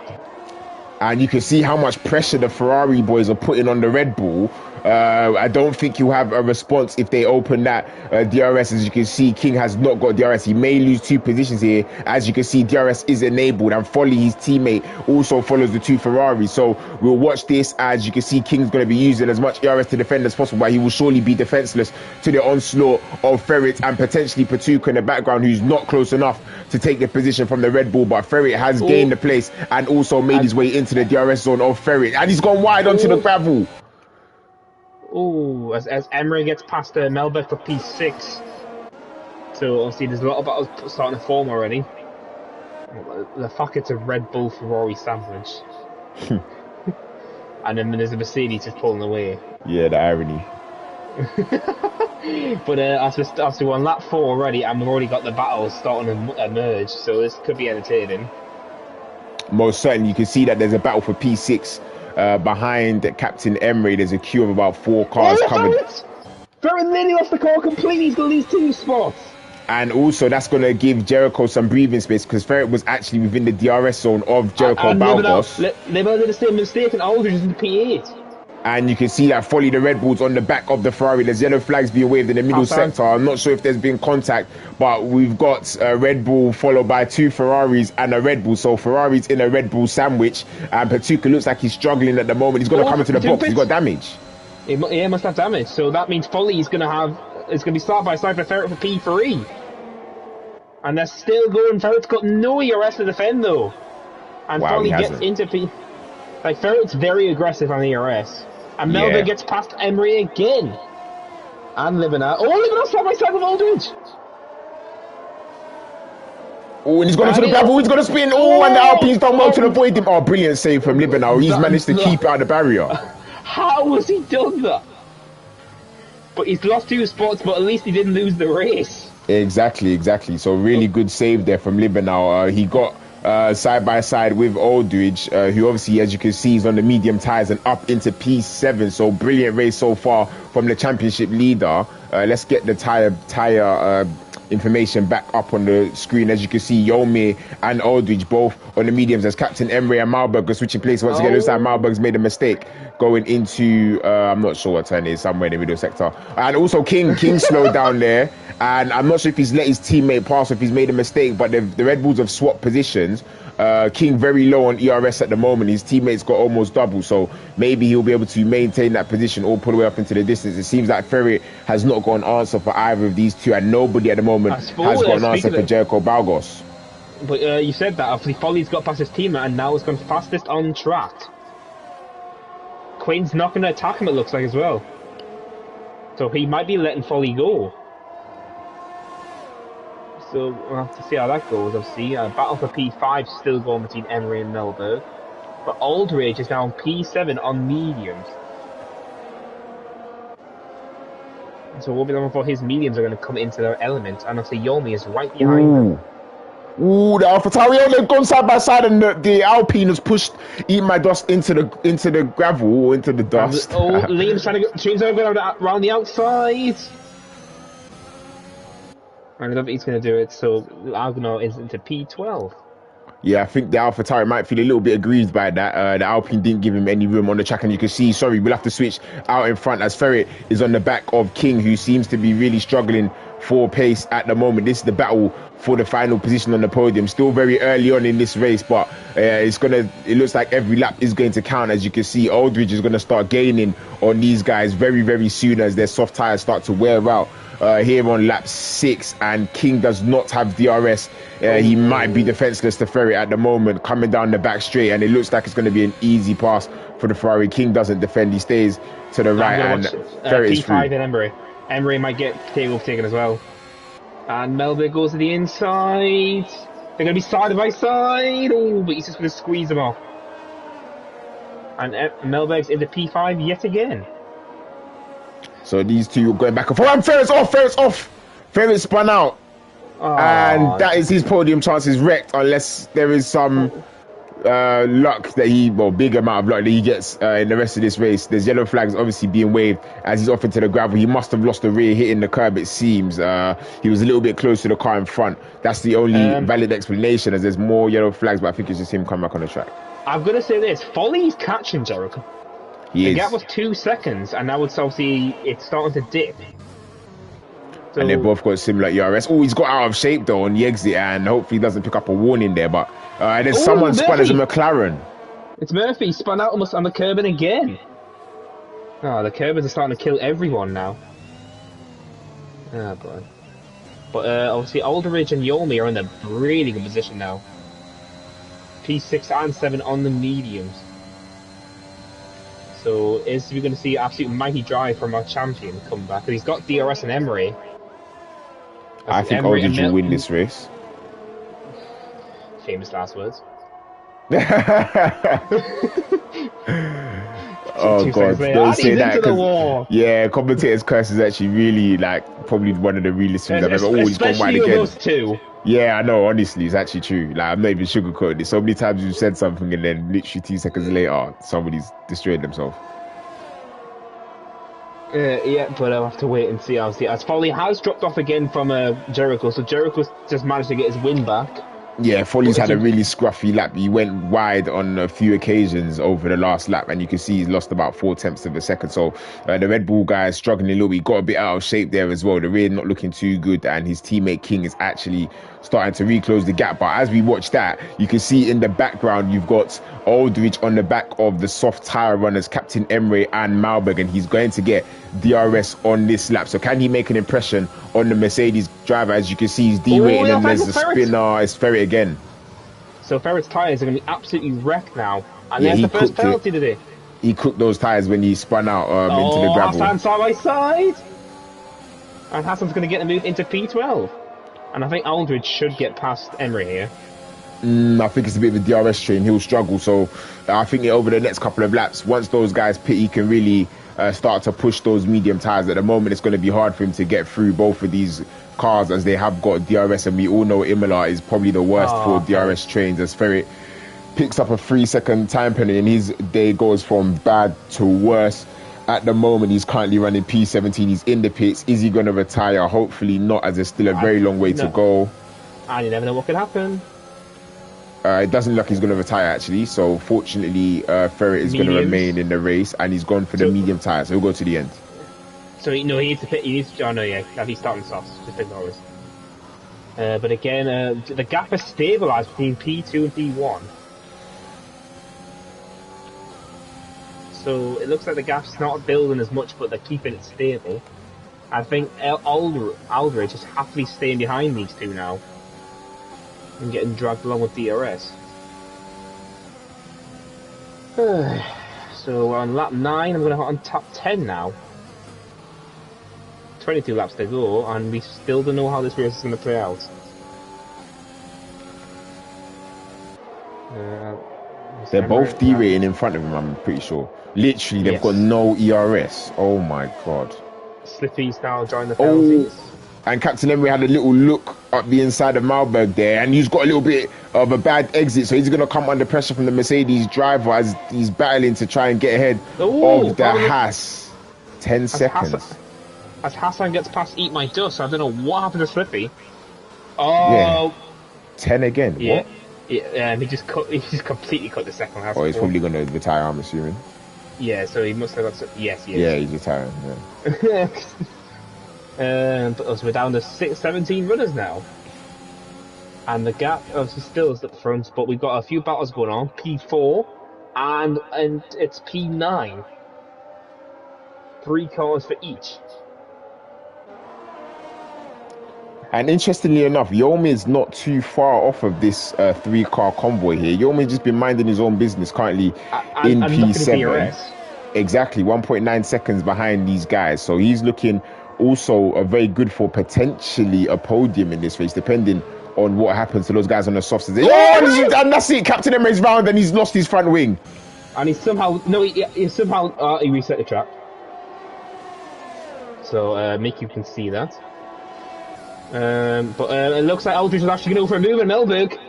And you can see how much pressure the Ferrari boys are putting on the Red Bull. I don't think he'll have a response if they open that DRS. As you can see, King has not got DRS. He may lose 2 positions here. As you can see, DRS is enabled, and Folly, his teammate, also follows the 2 Ferraris. So we'll watch this. As you can see, King's going to be using as much DRS to defend as possible, but he will surely be defenseless to the onslaught of Ferret and potentially Patuka in the background, who's not close enough to take the position from the Red Bull. But Ferret has gained the place and also made his way into the DRS zone of Ferret, and he's gone wide onto the gravel. Oh, as Emery gets past Melbeck for P6. So obviously there's a lot of battles starting to form already. The fuck, it's a Red Bull Ferrari sandwich. And then there's a Mercedes just pulling away. Yeah, the irony. But obviously we're on lap 4 already, and we've already got the battles starting to emerge, so this could be entertaining. Most certainly, you can see that there's a battle for P6 behind Captain Emery. There's a queue of about 4 cars covered. Ferret nearly lost the car completely. He's got these 2 spots. And also that's going to give Jericho some breathing space, because Ferret was actually within the DRS zone of Jericho Balgos. They both did the same mistake, and Aldridge is in the P8. And you can see that Folly, the Red Bulls, on the back of the Ferrari. There's yellow flags being waved in the middle sector. I'm not sure if there's been contact, but we've got a Red Bull followed by 2 Ferraris and a Red Bull. So Ferrari's in a Red Bull sandwich, and Patuka looks like he's struggling at the moment. He's going to come into the box. He's got damage. He must have damage. So that means Folly is going to be side by side for Ferret for P3. And they're still going. Ferret's got no ERS to defend though. And Folly gets into P. Like, Ferret's very aggressive on ERS. And Melba gets past Emery again. And Libanar. Oh, Libanar's side by side with Aldridge. Oh, and he's gone into the gravel. He's going to spin. Oh, and the Alpine's done well to avoid him. Oh, brilliant save from Libanar. He's managed to keep out the barrier. How has he done that? But he's lost 2 spots, but at least he didn't lose the race. Exactly. So really good save there from Libanar. He got side by side with Aldridge, who obviously, as you can see, is on the medium tyres and up into P7. So brilliant race so far from the championship leader. let's get the tire information back up on the screen. As you can see, Yomi and Aldridge both on the mediums as Captain Emre and Malberg are switching places once again. Looks like Malberg's made a mistake going into I'm not sure what turn it is, somewhere in the middle sector. And also King slowed down there, and I'm not sure if he's let his teammate pass or if he's made a mistake, but the Red Bulls have swapped positions. King very low on ERS at the moment. His teammates got almost double, so maybe he'll be able to maintain that position or pull away up into the distance. It seems like Ferret has not got an answer for either of these two, and nobody at the moment has got an answer for Jericho Balgos. But you said that obviously Folly's got past his teammate and now it's gone fastest on track. Quane's not going to attack him, it looks like, as well. So he might be letting Folly go. So we'll have to see how that goes. Obviously, battle for P5 still going between Emery and Melberg, but Aldridge is now on P7 on mediums. So we'll be looking for his mediums are going to come into their element, and obviously Yomi is right behind them. Ooh, the AlphaTauri, they've gone side by side, and the Alpine has pushed Eat My Dust into the gravel or into the dust. Liam's trying to go around the outside. I don't know if he's going to do it, so Algno is into P12. Yeah, I think the AlphaTauri might feel a little bit aggrieved by that. The Alpine didn't give him any room on the track, and you can see, sorry, we'll have to switch out in front as Ferret is on the back of King, who seems to be really struggling for pace at the moment. This is the battle for the final position on the podium. Still very early on in this race, but it looks like every lap is going to count. As you can see, Aldridge is going to start gaining on these guys very, very soon as their soft tires start to wear out. Here on lap 6, and King does not have DRS. He might be defenseless to Ferret at the moment, coming down the back straight, and it looks like it's going to be an easy pass for the Ferrari. King doesn't defend, he stays to the right, and Ferret is through. P5 and Emery. Emery might get taken as well. And Melberg goes to the inside. They're going to be side by side. Oh, but he's just going to squeeze them off. And Melberg's into P5 yet again. So these two are going back and forth. And Ferret's off! Ferret spun out. And that is his podium chances wrecked, unless there is some luck that big amount of luck that he gets in the rest of this race. There's yellow flags obviously being waved as he's off into the gravel. He must have lost the rear, hitting the curb, it seems. He was a little bit close to the car in front. That's the only valid explanation, as there's more yellow flags, but I think it's just him coming back on the track. I'm going to say this. Folly's catching Jericho. The gap was 2 seconds, and now it's starting to dip. So, and they both got similar ERS. Oh, he's got out of shape though on the exit, and hopefully he doesn't pick up a warning there. But there's someone spun as a McLaren. It's Murphy spun out almost on the curbing again. Oh, the curbers are starting to kill everyone now. Oh boy. But obviously Aldridge and Yomi are in a really good position now. P6 and 7 on the mediums. So we're going to see absolute mighty drive from our champion come back. He's got DRS and Emery. I think Aldridge will win this race. Famous last words. Oh god, don't say that. Yeah, Commentators curse is actually really probably one of the realest things I've ever. Oh, he's gone wide again. Those two. Yeah, I know. Honestly, it's actually true. I'm not even sugarcoating it. So many times you've said something and then literally 2 seconds later, somebody's destroyed themselves. Yeah, but I'll have to wait and see. Obviously, as Folly has dropped off again from Jericho, so Jericho's just managed to get his win back. Yeah, Folly's had a really scruffy lap. He went wide on a few occasions over the last lap, and you can see he's lost about 4/10 of a second. So the Red Bull guy is struggling a little bit. He got a bit out of shape there as well. The rear not looking too good, and his teammate King is actually starting to reclose the gap. But as we watch that, you can see in the background you've got Aldridge on the back of the soft tire runners, Captain Emre and Malberg, and he's going to get DRS on this lap. So can he make an impression on the Mercedes driver? As you can see, he's de-rating them as the spinner. It's Ferret again. So Ferret's tyres are going to be absolutely wrecked now. And there's the first penalty today. He cooked those tyres when he spun out into the gravel. Hassan side by side. And Hassan's going to get the move into P12. And I think Aldridge should get past Emery here. I think it's a bit of a DRS train. He'll struggle. So I think over the next couple of laps, once those guys pit, he can really start to push those medium tyres. At the moment, it's going to be hard for him to get through both of these cars as they have got DRS. And we all know Imola is probably the worst for DRS trains, as Ferret picks up a 3-second time penalty and his day goes from bad to worse. At the moment, he's currently running P17. He's in the pits. Is he going to retire? Hopefully not, as there's still a very long way to go. And you never know what could happen. It doesn't look like he's going to retire, actually. So, fortunately, Ferret is going to remain in the race, and he's gone for the medium tyre, so he'll go to the end. So, no, he needs to pit. He needs to. Oh, no, yeah. He's starting softs. Just ignore us. But again, the gap has stabilised between P2 and P1. So it looks like the gap's not building as much, but they're keeping it stable. I think Aldridge is happily staying behind these two now and getting dragged along with DRS. So we're on lap 9, I'm going to hit on top 10 now. 22 laps to go, and we still don't know how this race is going to play out. They're both derating in front of him, I'm pretty sure. Literally, they've got no ERS. Oh my god. Slippy's now joined the penalties. And Captain Emery had a little look at the inside of Malberg there, and he's got a little bit of a bad exit, so he's going to come under pressure from the Mercedes driver as he's battling to try and get ahead of the Haas. 10 seconds. As Hassan gets past Eat My Dust, I don't know what happened to Slippy. Oh. Yeah. 10 again. Yeah. What? Yeah, he just completely cut the second half. Oh, he's probably going to retire, I'm assuming. Yeah, so he must have got some... Yes, he is. Yeah, he's retiring, yeah. But we're down to 17 runners now. And the gap obviously still is at the front, but we've got a few battles going on. P4, and it's P9. 3 cars for each. And interestingly enough, Yomi's not too far off of this 3-car convoy here. Yomi's just been minding his own business currently in P7. Exactly, 1.9 seconds behind these guys. So he's looking also very good for potentially a podium in this race, depending on what happens to those guys on the softs. Oh, and that's it. Captain Emery's round and he's lost his front wing. And he somehow... No, he somehow... he reset the track. So, Mickey can see that. But it looks like Aldridge is actually going to go for a move in Melberg.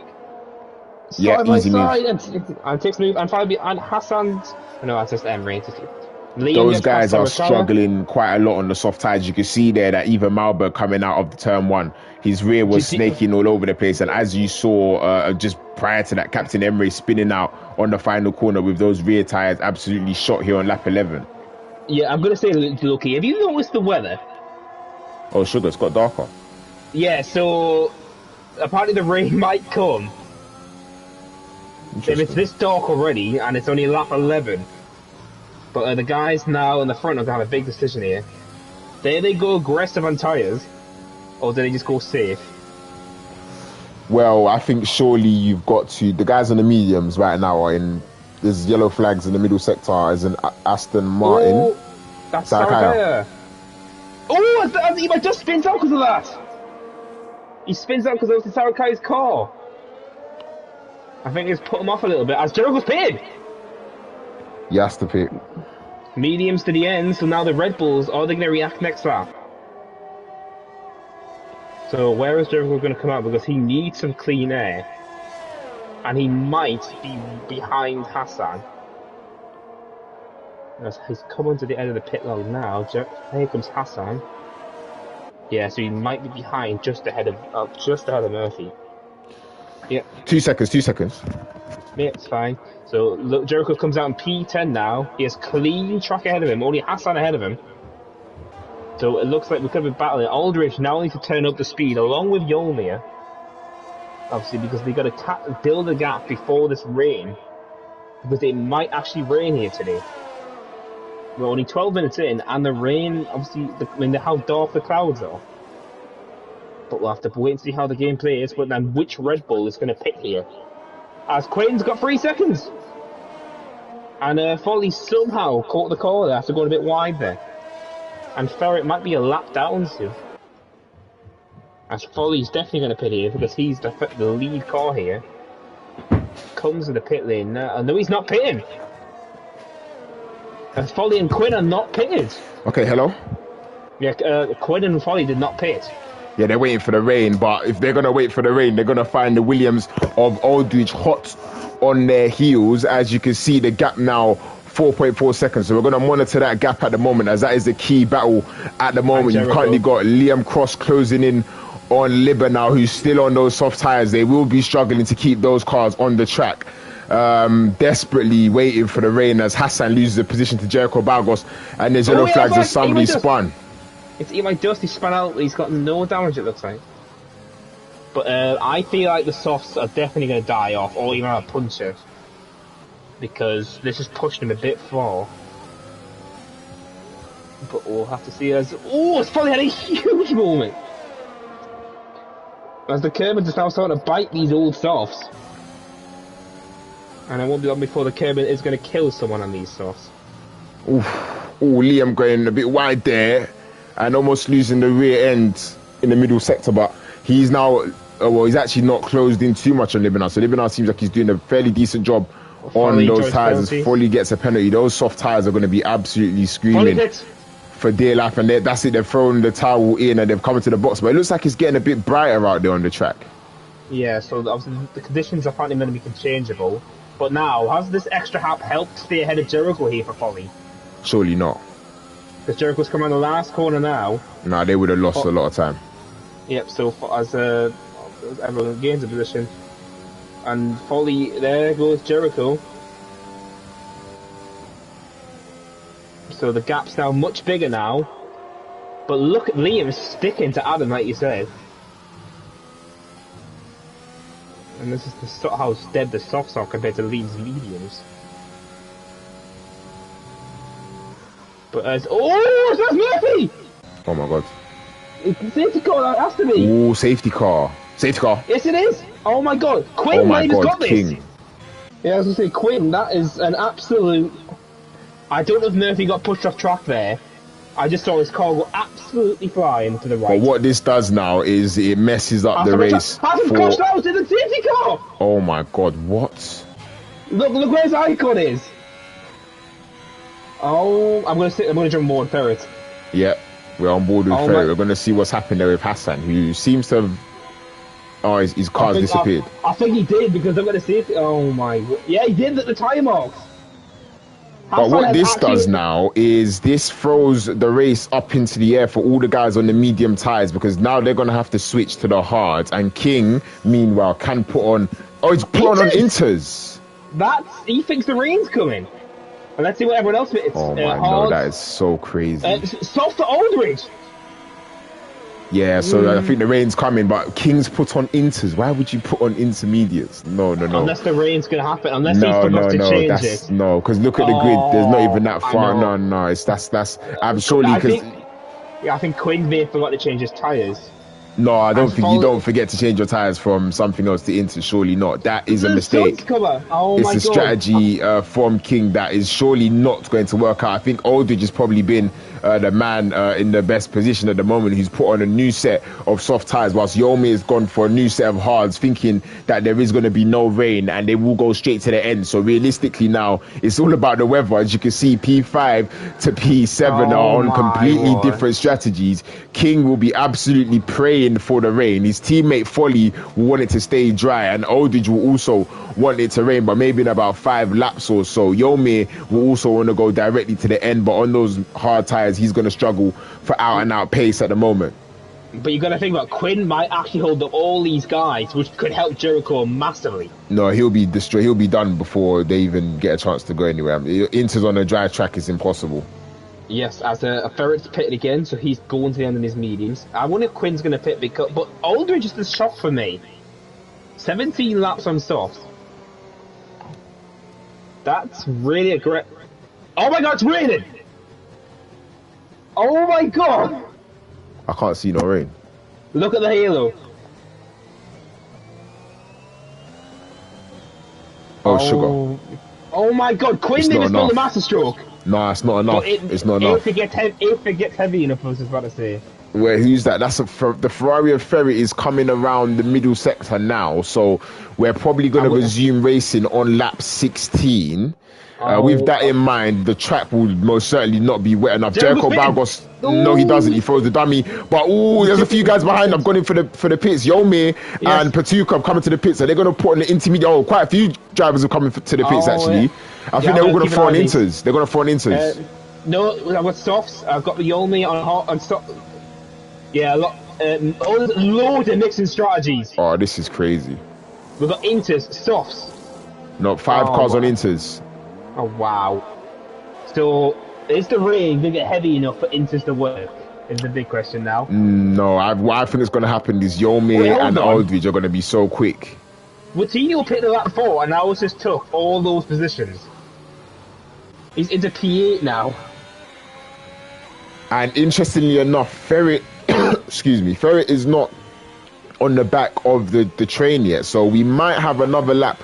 Yeah, easy move. And takes a move, and finally, and Hassan's... No, that's just Emery. Those guys are struggling quite a lot on the soft tyres. You can see there that even Malberg coming out of the turn 1, his rear was snaking all over the place. And as you saw just prior to that, Captain Emery spinning out on the final corner with those rear tyres absolutely shot here on lap 11. Yeah, I'm going to say, Lucky, have you noticed the weather? Oh, sugar, it's got darker. Yeah, so apparently the rain might come. If it's this dark already, and it's only lap 11. But the guys now in the front are going to have a big decision here. Do they go aggressive on tyres, or do they just go safe? Well, I think surely you've got to... The guys on the mediums right now are in... There's yellow flags in the middle sector as an Aston Martin. Oh, that's Sarakaya. Oh, he might just spins out because of that. He spins out because of Sarakaya's car. I think it's put him off a little bit as Jericho's pitted. He has to pit. Mediums to the end, so now the Red Bulls, are they going to react next lap? So where is Jericho going to come out? Because he needs some clean air. And he might be behind Hassan. As he's coming to the end of the pit lane now. Here comes Hassan. Yeah, so he might be behind just ahead of Murphy. Yeah. 2 seconds. Yeah, it's fine. So look, Jericho comes out in P10 now. He has clean track ahead of him. Only Hassan ahead of him. So it looks like we could be battling. Aldrich now needs to turn up the speed along with Yolmir. Obviously, because they got to build a gap before this rain. Because it might actually rain here today. We're only 12 minutes in, and the rain, obviously, how dark the clouds are. But we'll have to wait and see how the game plays. But then, which Red Bull is going to pit here? As Quaden's got 3 seconds. And Foley somehow caught the corner after going a bit wide there. And Ferret might be a lap down soon. As Foley's definitely going to pit here because he's the lead car here. Comes to the pit lane now. No, he's not pitting. As Foley and Quinn are not pitted. Okay, hello? Yeah, Quinn and Foley did not pit. Yeah, they're waiting for the rain, but if they're going to wait for the rain, they're going to find the Williams of Aldridge hot on their heels. As you can see, the gap now 4.4 seconds. So we're going to monitor that gap at the moment, as that is the key battle at the moment. You've Jericho. currently got Liam Cross closing in on Libba now, who's still on those soft tires. They will be struggling to keep those cars on the track. Desperately waiting for the rain as Hassan loses the position to Jericho Balgos, and there's yellow flags as somebody spun. It's like Dust, he spun out, he's got no damage, it looks like. But I feel like the softs are definitely going to die off, or even have a puncher, because this is pushing him a bit far. But we'll have to see as... Oh, it's probably had a huge moment! As the Kermans is now starting to bite these old softs. And it won't be long before the Kerman is going to kill someone on these softs. Oof. Oh, Liam going a bit wide there, and almost losing the rear end in the middle sector, but he's now... well, he's actually not closed in too much on Libba. So Libba seems like he's doing a fairly decent job on those tyres. As Foley gets a penalty, those soft tyres are going to be absolutely screaming for dear life. And that's it, they've thrown the towel in and they've come into the box. But it looks like it's getting a bit brighter out there on the track. Yeah, so obviously the conditions are apparently going to be interchangeable. But now, has this extra lap helped stay ahead of Jericho here for Foley? Surely not. Because Jericho's come on the last corner now. Nah, they would have lost a lot of time. Yep, so as everyone gains a position. And Foley, there goes Jericho. So the gap's now much bigger now. But look at Liam sticking to Adam, like you said. And this is how dead the softs are compared to Liam's mediums. But as... Oh, that's Murphy! Oh my god. It's the safety car, that has to be. Oh, safety car. Safety car. Yes, it is. Oh my god. Quinn, oh my god, got this. King. Yeah, I was going to say, Quinn, that is an absolute... I don't know if Murphy got pushed off track there. I just saw his car go absolutely flying to the right. But what this does now is it messes up the race. Gosh, that was in the safety car! Oh my god, what? Look where his icon is. Oh, I'm gonna jump board Ferret. Yep, we're on board with Ferret. We're gonna see what's happened there with Hassan, who seems to have... Oh, his car's disappeared. I think he did, because I'm gonna see if... Oh my... Yeah, he did at the tyre marks. But what this does now is this throws the race up into the air for all the guys on the medium tyres, because now they're going to have to switch to the hards, and King, meanwhile, can put on... Oh, he's put on inters! He thinks the rain's coming. And let's see what everyone else thinks. Oh my god, that is so crazy. Soft to Aldridge! Yeah, so I think the rain's coming, but King's put on inters. Why would you put on intermediates? No. Unless the rain's going to happen. Unless he forgot to change it. No, because look at the grid. There's not even that far. No. That's... I'm surely because... I think Quinn may have forgot to change his tyres. No, I don't think you don't forget to change your tyres from something else to inters. Surely not. That is a mistake. It's a strategy from King that is surely not going to work out. I think Aldridge has probably been the man in the best position at the moment, who's put on a new set of soft tyres, whilst Yomi has gone for a new set of hards, thinking that there is going to be no rain and they will go straight to the end. So realistically now, it's all about the weather. As you can see, P5 to P7 are on completely different strategies. King will be absolutely praying for the rain. His teammate Foley will want it to stay dry, and Aldridge will also want it to rain, but maybe in about 5 laps or so. Yomi will also want to go directly to the end, but on those hard tyres, he's going to struggle for out and out pace at the moment. But you got to think about Quinn might actually hold up all these guys, which could help Jericho massively. No, he'll be destroyed. He'll be done before they even get a chance to go anywhere. Inters on a dry track is impossible. Yes, as a Ferret's pitted again, so he's going to the end of his mediums. I wonder if Quinn's going to pit, but Aldridge is the shock for me. 17 laps on soft. That's really aggressive. Oh my god, it's raining! Oh my god! I can't see no rain. Look at the halo. Oh, sugar. Oh my god, Quinn didn't spell the master stroke. No, it's not enough. It's not enough. If it gets heavy enough, I was just about to say. Where who's that? That's the Ferrari of Ferry is coming around the middle sector now, so we're probably going to resume racing on lap 16. With that in mind, the track will most certainly not be wet enough. Jericho Balgos, no, he doesn't. He throws the dummy, but there's a few guys behind. I've gone in for the pits. Yomir and Patuka have coming to the pits, so they're going to put on the intermediate. Oh, quite a few drivers are coming to the pits actually. I think they're all going to throw on inters. They're going to throw on inters. No, I've got softs. I've got the Yomir on hot and stop. Yeah, a lot. Loads of mixing strategies. Oh, this is crazy. We've got inters, softs. No, 5 cars on inters. Oh wow! So is the rain gonna get heavy enough for inters to work? Is the big question now. No, what I think is gonna happen is Yomir and Aldridge are gonna be so quick. Coutinho picked the lap 4 and now just took all those positions. He's into P8 now. And interestingly enough, Ferret, excuse me, Ferret is not on the back of the train yet, so we might have another lap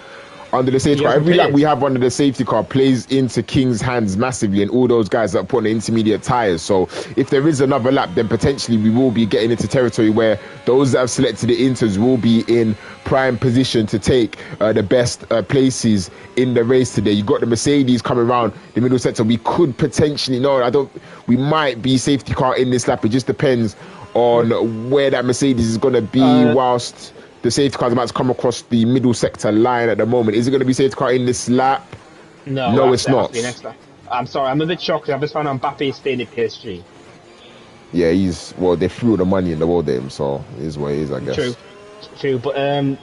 under the safety car. Every lap we have under the safety car plays into King's hands massively, and all those guys that are putting the intermediate tyres. So if there is another lap, then potentially we will be getting into territory where those that have selected the inters will be in prime position to take the best places in the race today. You've got the Mercedes coming around the middle sector. We could potentially, we might be safety car in this lap. It just depends on where that Mercedes is going to be whilst the safety car is about to come across the middle sector line at the moment. Is it going to be safety car in this lap? No, it's not. I'm sorry, I'm a bit shocked. I've just found out Mbappe is staying at PSG. Yeah, they threw the money in the world at him, so it is what it is, I guess. True, but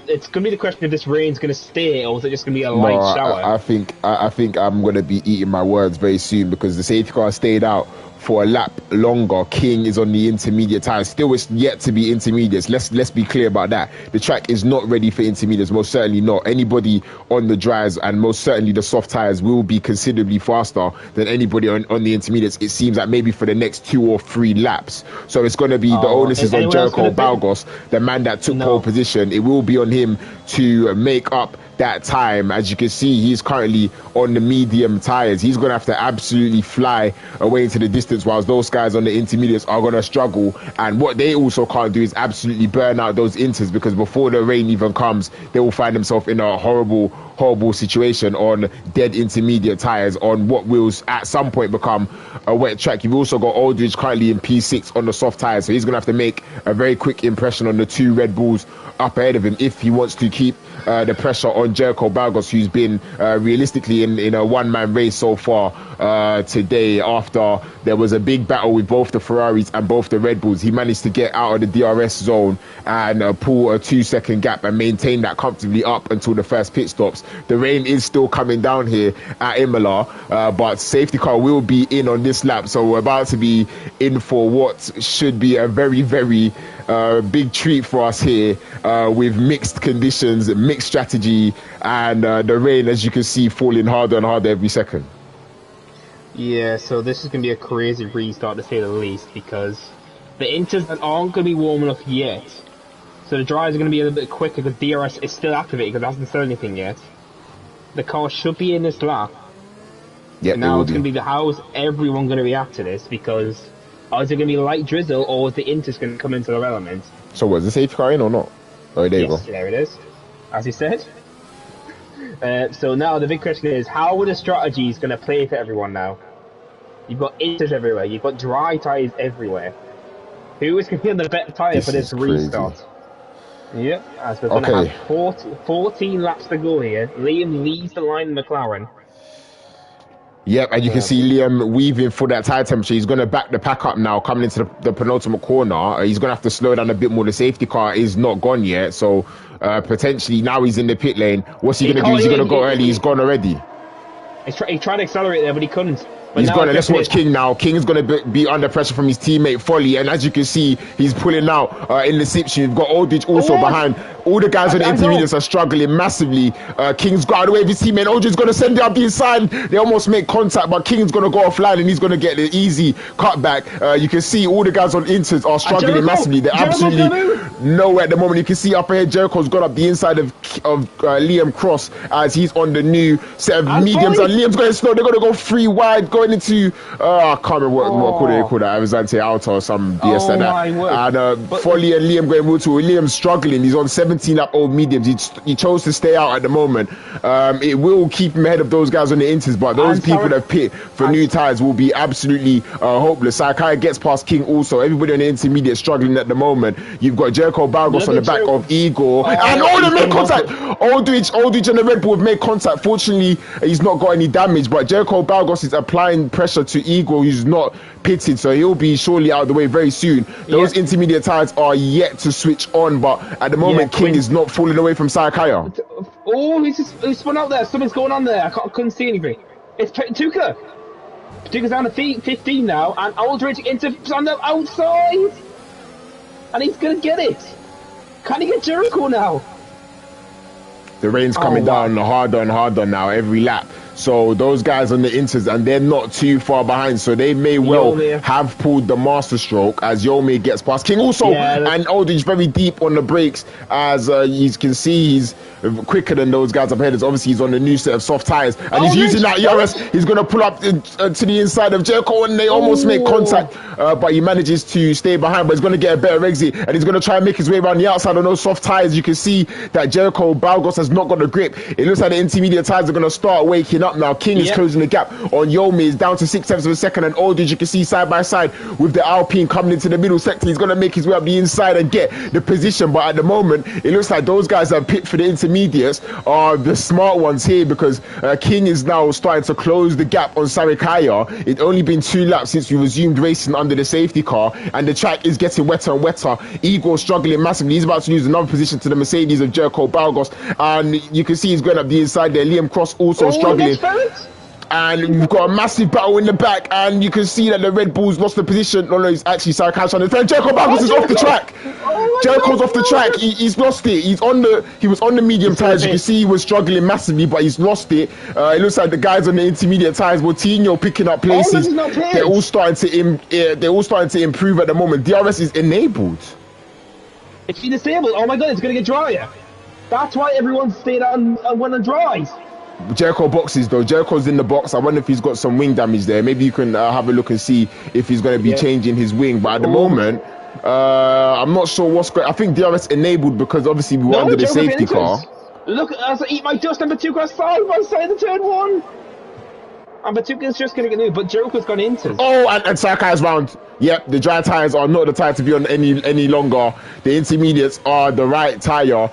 it's going to be the question if this rain's going to stay or is it just going to be a light shower? I think I'm going to be eating my words very soon because the safety car stayed out for a lap longer. King is on the intermediate tires. Still, it's yet to be intermediates. Let's be clear about that. The track is not ready for intermediates. Most certainly not. Anybody on the dries and most certainly the soft tires will be considerably faster than anybody on the intermediates. It seems like maybe for the next 2 or 3 laps. So it's going to be the onus is on Jericho Balgos, the man that took pole position. It will be on him to make up that time. As you can see, he's currently on the medium tires. He's going to have to absolutely fly away into the distance whilst those guys on the intermediates are going to struggle. And what they also can't do is absolutely burn out those inters, because before the rain even comes, they will find themselves in a horrible situation on dead intermediate tires on what will at some point become a wet track. You've also got Aldridge currently in P6 on the soft tires, so he's going to have to make a very quick impression on the 2 Red Bulls up ahead of him if he wants to keep the pressure on Jericho Balgos, who's been realistically in a one-man race so far today. After there was a big battle with both the Ferraris and both the Red Bulls, he managed to get out of the DRS zone and pull a 2-second gap and maintain that comfortably up until the first pit stops. The rain is still coming down here at Imola, but safety car will be in on this lap, so we're about to be in for what should be a very, very big treat for us here, with mixed conditions, mixed strategy, and the rain, as you can see, falling harder and harder every second. Yeah, so this is going to be a crazy restart to say the least, because the inters aren't going to be warm enough yet. So the dries are going to be a little bit quicker because DRS is still activated because it hasn't said anything yet. The car should be in this lap. Yeah, now it's going to be how is everyone going to react to this, because is it going to be light drizzle or is the inters going to come into their element? So was the safety car in or not? Oh, there you go. There it is. As he said. So now the big question is, how are the strategies going to play for everyone now? You've got inters everywhere. You've got dry tyres everywhere. Who is going to be on the better tyre for this restart? Yep, as we're going to have 14 laps to go here. Liam leads the line in McLaren. Yep, and you can see Liam weaving for that tyre temperature. He's going to back the pack up now, coming into the penultimate corner. He's going to have to slow down a bit more. The safety car is not gone yet, so potentially now he's in the pit lane. What's he going to do? Is he going to go early? He's gone already. He tried to accelerate there, but he couldn't. But he's gone. Let's watch King now. King is going to be under pressure from his teammate Folly, and as you can see, he's pulling out in the section. You've got Aldridge also behind. All the guys on the intermediates are struggling massively. King's got out of the way of his teammate. Aldridge's going to send it up the inside. They almost make contact, but King's going to go offline and he's going to get the easy cutback. You can see all the guys on inters are struggling massively. They're absolutely nowhere at the moment. You can see up ahead, Jericho's got up the inside of Liam Cross as he's on the new set of mediums, and Liam's going slow. They're going to go 3 wide. going into I can't remember what they call that, Arizante Alta or some BS like that. And Foley and Liam going into Liam's struggling. He's on 17 lap old mediums. He chose to stay out at the moment. It will keep him ahead of those guys on the inters, but those people that pit for new tyres will be absolutely hopeless. Sakai gets past King also. Everybody on the intermediate struggling at the moment. You've got Jericho Balgos on the back of Igor, and they made contact. Aldridge and the Red Bull have made contact. Fortunately, he's not got any damage, but Jericho Balgos is applying pressure to Igor, who's not pitted, so he'll be surely out of the way very soon. Those intermediate tyres are yet to switch on, but at the moment, King is not falling away from Sayakaya. Oh, he's spun out there. Something's going on there. I couldn't see anything. It's Patuka. Patuka's down to 15 now, and Aldridge on the outside, and he's gonna get it. Can he get Jericho now? The rain's coming down harder and harder now every lap. So those guys on the inters, and they're not too far behind, so they may well have pulled the master stroke as Yome gets past King also. And Aldridge very deep on the brakes, as you can see he's quicker than those guys up ahead. Obviously he's on the new set of soft tires, and he's using that ERS. He's going to pull up to the inside of Jericho, and they almost make contact, but he manages to stay behind, but he's going to get a better exit, and he's going to try and make his way around the outside on those soft tires. You can see that Jericho Balgos has not got the grip. It looks like the intermediate tires are going to start waking up now. King is closing the gap on Yome. Is down to 6/7 of a second, and Aldridge, you can see side by side with the Alpine coming into the middle sector. He's going to make his way up the inside and get the position, but at the moment it looks like those guys that pit for the intermediates are the smart ones here, because King is now starting to close the gap on Sarikaya. It's only been 2 laps since we resumed racing under the safety car, and the track is getting wetter and wetter. Igor struggling massively. He's about to lose another position to the Mercedes of Jericho Balgos, and you can see he's going up the inside there. Liam Cross also struggling. And we've got a massive battle in the back, and you can see that the Red Bulls lost the position. No, it's actually Sarakash on the defense. Jericho Balgos is off the track. Jericho's off the track. He's lost it. He was on the medium tires. You can see he was struggling massively, but he's lost it. It looks like the guys on the intermediate tires, Moutinho picking up places. They're all starting to improve at the moment. DRS is enabled. It's been disabled. Oh my god, it's gonna get drier. That's why everyone stayed on when it dries. Jericho boxes though. Jericho's in the box. I wonder if he's got some wing damage there. Maybe you can have a look and see if he's going to be changing his wing. But at the moment, I'm not sure what's going. I think DRS enabled because obviously we were under the safety car. Look, as I eat my dust, and Batuka side by side the turn one. And Batuka's just going to get new, but Jericho's gone into. Oh, and Sakai's round. Yep, the dry tires are not the tire to be on any longer. The intermediates are the right tire.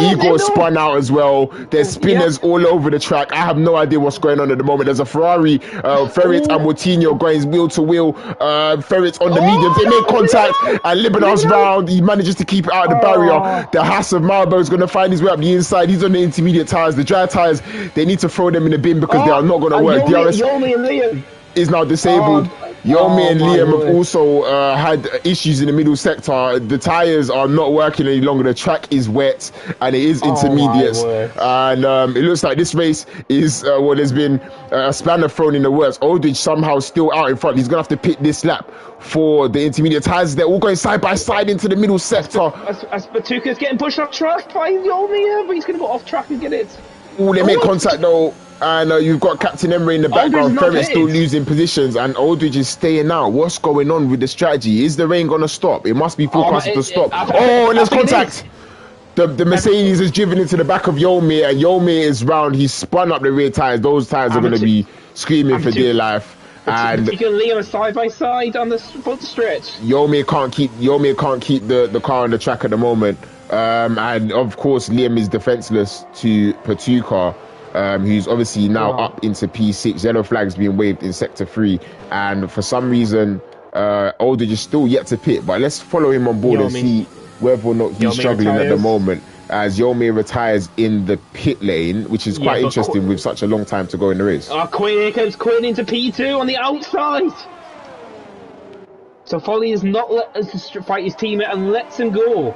Igor spun out as well. There's spinners all over the track. I have no idea what's going on at the moment. There's a Ferrari, Ferret and Moutinho going wheel to wheel. Ferret's on the medium. They make contact, and Libanon's round. He manages to keep it out of the barrier. The Haas of Marlborough is going to find his way up the inside. He's on the intermediate tires. The dry tires, they need to throw them in the bin because they are not going to work. DRS is now disabled. Yome and Liam have also had issues in the middle sector. The tires are not working any longer. The track is wet, and it is intermediates. And it looks like this race is there's been a spanner thrown in the works. Aldridge somehow still out in front. He's gonna have to pit this lap for the intermediate tires. They're all going side by side into the middle sector. As Batuka's getting pushed off track by Yome, but he's gonna go off track and get it. Oh, they make contact though. And you've got Captain Emery in the background. Ferret's still losing positions, and Aldridge is staying out. What's going on with the strategy? Is the rain going to stop? It must be forecasted to stop. And there's contact. The Mercedes is driven into the back of Yome, and Yome is round. He's spun up the rear tires. Those tires are going to be screaming for dear life. And you can leave side by side on the front stretch. Yome can't keep the car on the track at the moment. And of course, Liam is defenseless to Patuka. Who's obviously now up into P6. Yellow flag's being waved in sector 3, and for some reason Aldridge is still yet to pit, but let's follow him on board and see whether or not he's struggling at the moment, as Yome retires in the pit lane, which is quite interesting with such a long time to go in the race. Here comes Quinn into P2 on the outside. So Foley has not let us fight his teammate and lets him go.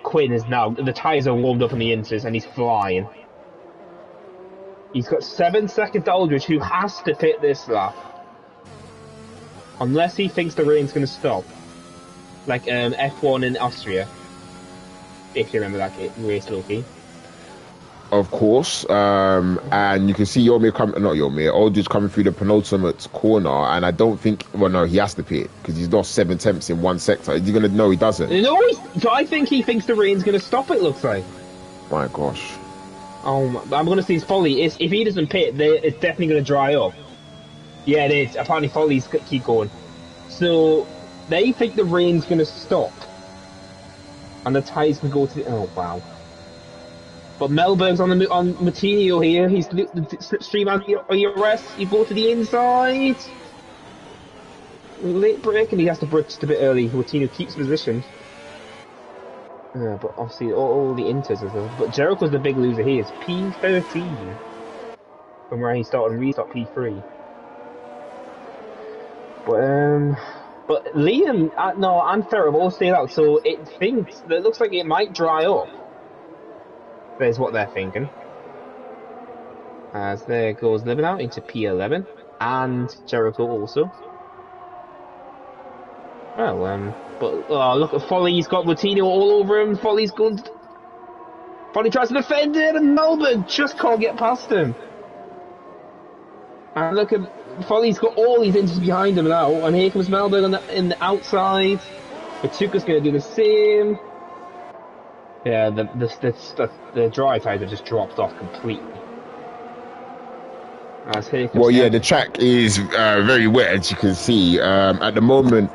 Quinn is now, the tyres are warmed up on the inters and he's flying. He's got 7 seconds to Aldridge, who has to pit this lap. Unless he thinks the rain's going to stop. Like F1 in Austria. If you remember that race, Loki. of course. And you can see Aldridge coming through the penultimate corner, and I don't think, well, no, he has to pit because he's lost 7 attempts in one sector. Is he gonna? No, he doesn't. No, so I think he thinks the rain's gonna stop. It looks like. My gosh. Oh, I'm gonna see his Folly. If he doesn't pit, it's definitely gonna dry up. Yeah, it is. Apparently, Follies keep going. So they think the rain's gonna stop, and the tyres can go to the. Oh wow. But Melberg's on Matinho here. He's the slipstream on ERS. You go to the inside. Late break, and he has to brake just a bit early. Matinho keeps position. But obviously, all the inters as well. But Jericho's the big loser here. It's P13 from where he started, and restart P3. But Liam, no, and Ferrer both stayed out, so it looks like it might dry up. There's what they're thinking. As there goes Living out into P11, and Jericho also. Well, but look at Folly, he's got Matinho all over him. Folly's good. Folly tries to defend it, and Melbourne just can't get past him. And look at Folly's got all these inches behind him now, and here comes Melbourne in the outside. Patuca's going to do the same. Yeah, the dry tyres have just dropped off completely. Well, yeah, the track is very wet, as you can see. At the moment,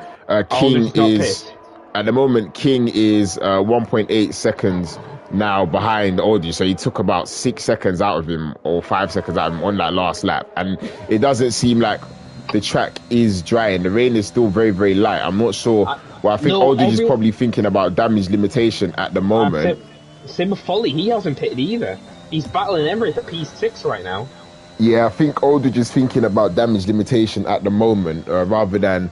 King is 1.8 seconds now behind Aldridge, so he took about 6 seconds out of him, or 5 seconds out of him on that last lap, and it doesn't seem like the track is drying. The rain is still very, very light. I'm not sure. Well, I think Aldridge is probably thinking about damage limitation at the moment. Same with Folly, he hasn't pitted either. He's battling Emirates at P6 right now. Yeah, I think Aldridge is thinking about damage limitation at the moment, rather than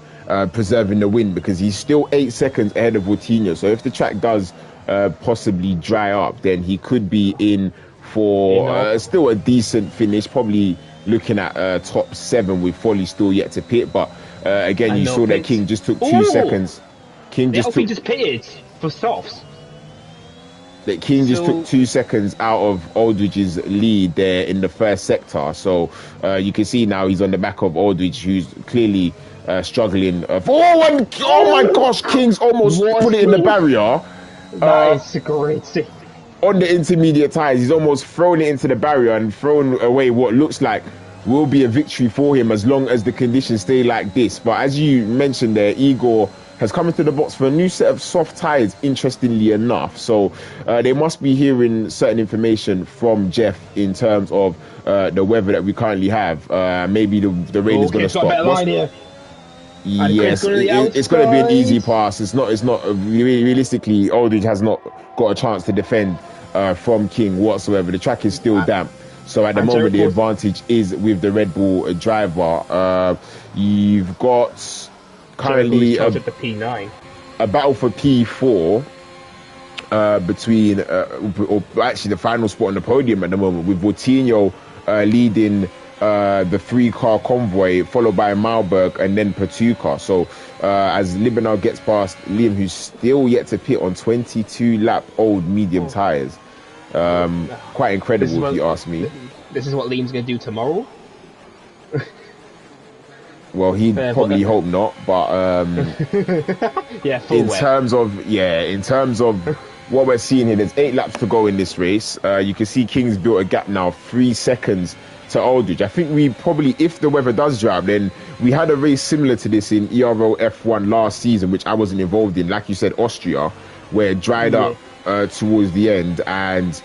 preserving the win, because he's still 8 seconds ahead of Coutinho. So if the track does possibly dry up, then he could be in for still a decent finish, probably looking at top 7 with Folly still yet to pit. But again, you saw that King just took 2 seconds. King just pitted for softs. That King just took 2 seconds out of Aldridge's lead there in the first sector. So you can see now he's on the back of Aldridge, who's clearly struggling. Oh my gosh, King's almost put it in the barrier. That is great. On the intermediate tyres, he's almost thrown it into the barrier and thrown away what looks like will be a victory for him as long as the conditions stay like this. But as you mentioned there, Igor has come into the box for a new set of soft tyres, interestingly enough. So they must be hearing certain information from Jeff in terms of the weather that we currently have. Maybe the rain is going to stop. Yes, it's going to be an easy pass. It's not realistically, Aldridge has not got a chance to defend from King whatsoever. The track is still damp. So at the moment, the advantage is with the Red Bull driver. You've got currently a battle for P4 between, or actually the final spot on the podium at the moment, with Coutinho leading the 3-car convoy, followed by Malberg and then Patuca. So as Libernal gets past Liam, who's still yet to pit on 22-lap-old medium tyres. Quite incredible, if you ask me. This is what Liam's going to do tomorrow? Well, he'd probably hope not, but yeah, in terms of what we're seeing here, there's 8 laps to go in this race. You can see King's built a gap now, 3 seconds to Aldridge. I think we probably, if the weather does dry up, then we had a race similar to this in Ero F1 last season, which I wasn't involved in, like you said, Austria, where it dried up towards the end, and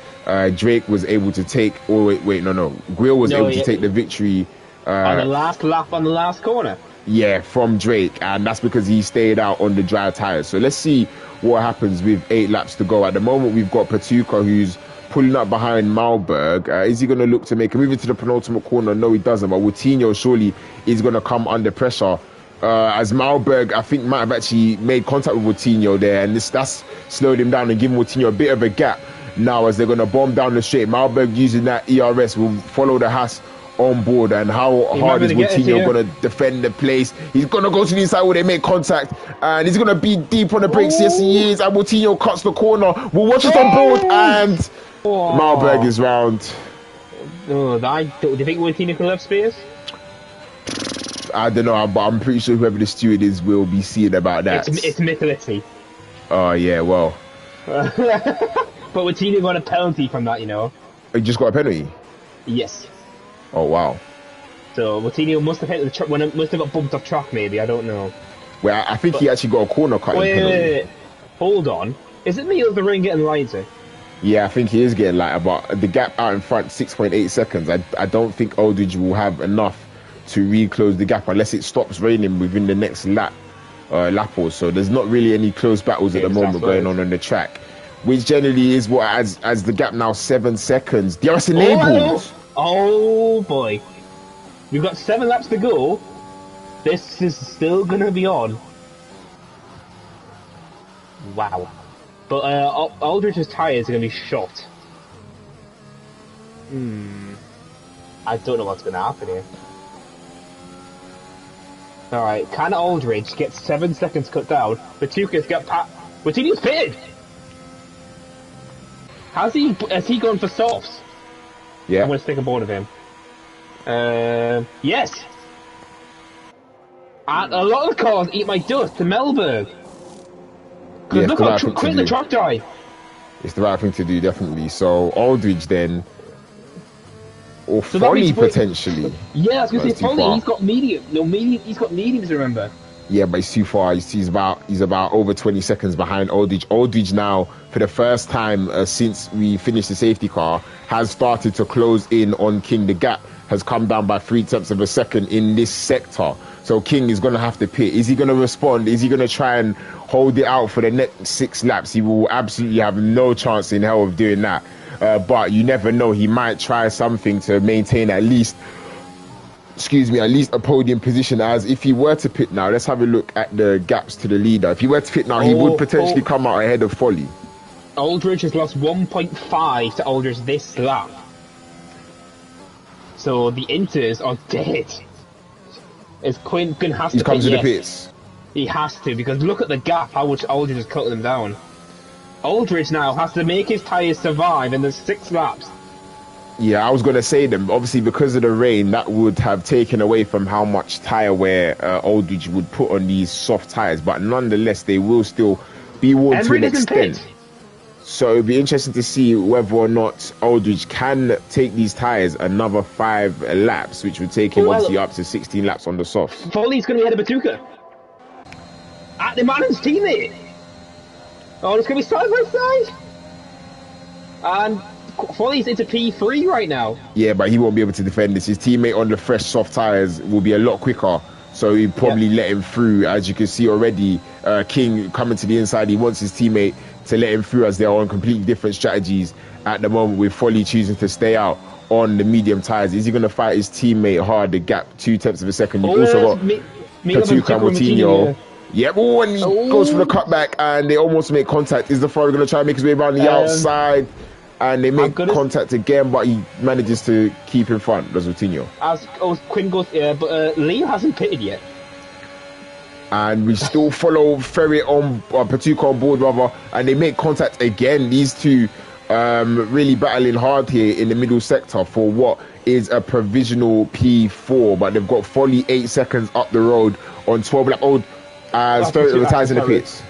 Drake was able to take, Grill was able to take the victory on the last lap, on the last corner. Yeah, from Drake, and that's because he stayed out on the dry tyres. So let's see what happens with 8 laps to go. At the moment, we've got Patuca, who's pulling up behind Malberg. Is he going to look to make a move into the penultimate corner? No, he doesn't. But Coutinho surely is going to come under pressure. As Malberg, I think, might have actually made contact with Coutinho there, and that's slowed him down and given Coutinho a bit of a gap. Now, as they're going to bomb down the straight, Malberg using that ERS will follow the Haas on board. And how hard is Coutinho going to defend the place? He's going to go to the inside where they make contact, and he's going to be deep on the brakes. Yes, he is. And Coutinho cuts the corner. We'll watch it on board, and Malberg Oh, is round. oh, do you think Martino can lift Spears? I don't know, but I'm pretty sure whoever the steward is will be seeing about that. It's Michelletti. Oh yeah, well, But Martino got a penalty from that, you know. he just got a penalty. Yes. Oh wow. So Martino must have hit the truck when it must have got bumped off track, maybe. I don't know. Well, I think But he actually got a corner cutting penalty. wait. Hold on. Is it me or the ring getting lighter? Yeah, I think he is getting lighter, but the gap out in front, 6.8 seconds. I don't think Aldridge will have enough to reclose the gap unless it stops raining within the next lap or so. There's not really any close battles at the moment going on the track, which generally is what as the gap now 7 seconds. DRS enabled. Oh boy. We've got 7 laps to go. This is still gonna be on. Wow. But Aldridge's tyres are gonna be shot. I don't know what's gonna happen here. Alright, can Aldridge get 7 seconds cut down? Batuka's got Batuka's pitted! Has he gone for softs? Yeah. I'm gonna stick aboard of him. Yes! And a lot of the cars eat my dust to Melbourne. Because look how quick the truck died. It's the right thing to do, definitely. So Aldridge then, or So Folly potentially. Yeah, I was gonna say Folly. He's got medium. No medium. He's got mediums. Remember? Yeah, but he's too far. He's about over 20 seconds behind Aldridge. Aldridge now, for the first time since we finished the safety car, has started to close in on King. The gap has come down by 0.3 of a second in this sector. So King is going to have to pit. Is he going to respond? Is he going to try and hold it out for the next 6 laps? He will absolutely have no chance in hell of doing that. But you never know. He might try something to maintain at least a podium position. As if he were to pit now, let's have a look at the gaps to the leader. If he were to pit now, he would potentially come out ahead of Folly. Aldridge has lost 1.5 to Aldridge this lap. So the Inters are dead. As Quinn has to He comes pit, to the pits. He has to, because look at the gap, how much Aldridge has cut them down. Aldridge now has to make his tyres survive in the 6 laps. Yeah, I was going to say them. Obviously, because of the rain, that would have taken away from how much tyre wear Aldridge would put on these soft tyres. But nonetheless, they will still be worn to an extent. So it'll be interesting to see whether or not Aldridge can take these tyres another 5 laps, which would take him obviously up to 16 laps on the softs. Foley's going to be ahead of Batuka. At the man's teammate. Oh, it's going to be side by side. And Foley's into P3 right now. Yeah, but he won't be able to defend this. His teammate on the fresh soft tyres will be a lot quicker. So he probably let him through. As you can see already, King coming to the inside. He wants his teammate to let him through, as they're on completely different strategies at the moment, with Foley choosing to stay out on the medium tyres. Is he going to fight his teammate hard? The gap 0.2 of a second. You've also got Patuka and Moutinho. Yep, and he goes for the cutback, and they almost make contact. Is the Ferrari going to try and make his way around the outside? And they make contact again, but he manages to keep in front. Does Moutinho? As Quinn goes, but Liam hasn't pitted yet. And we still follow Ferry on Patuka on board, rather, and they make contact again. These two really battling hard here in the middle sector for what is a provisional P4, but they've got Foley 8 seconds up the road on 12 lap old as Ferry retires in the pits.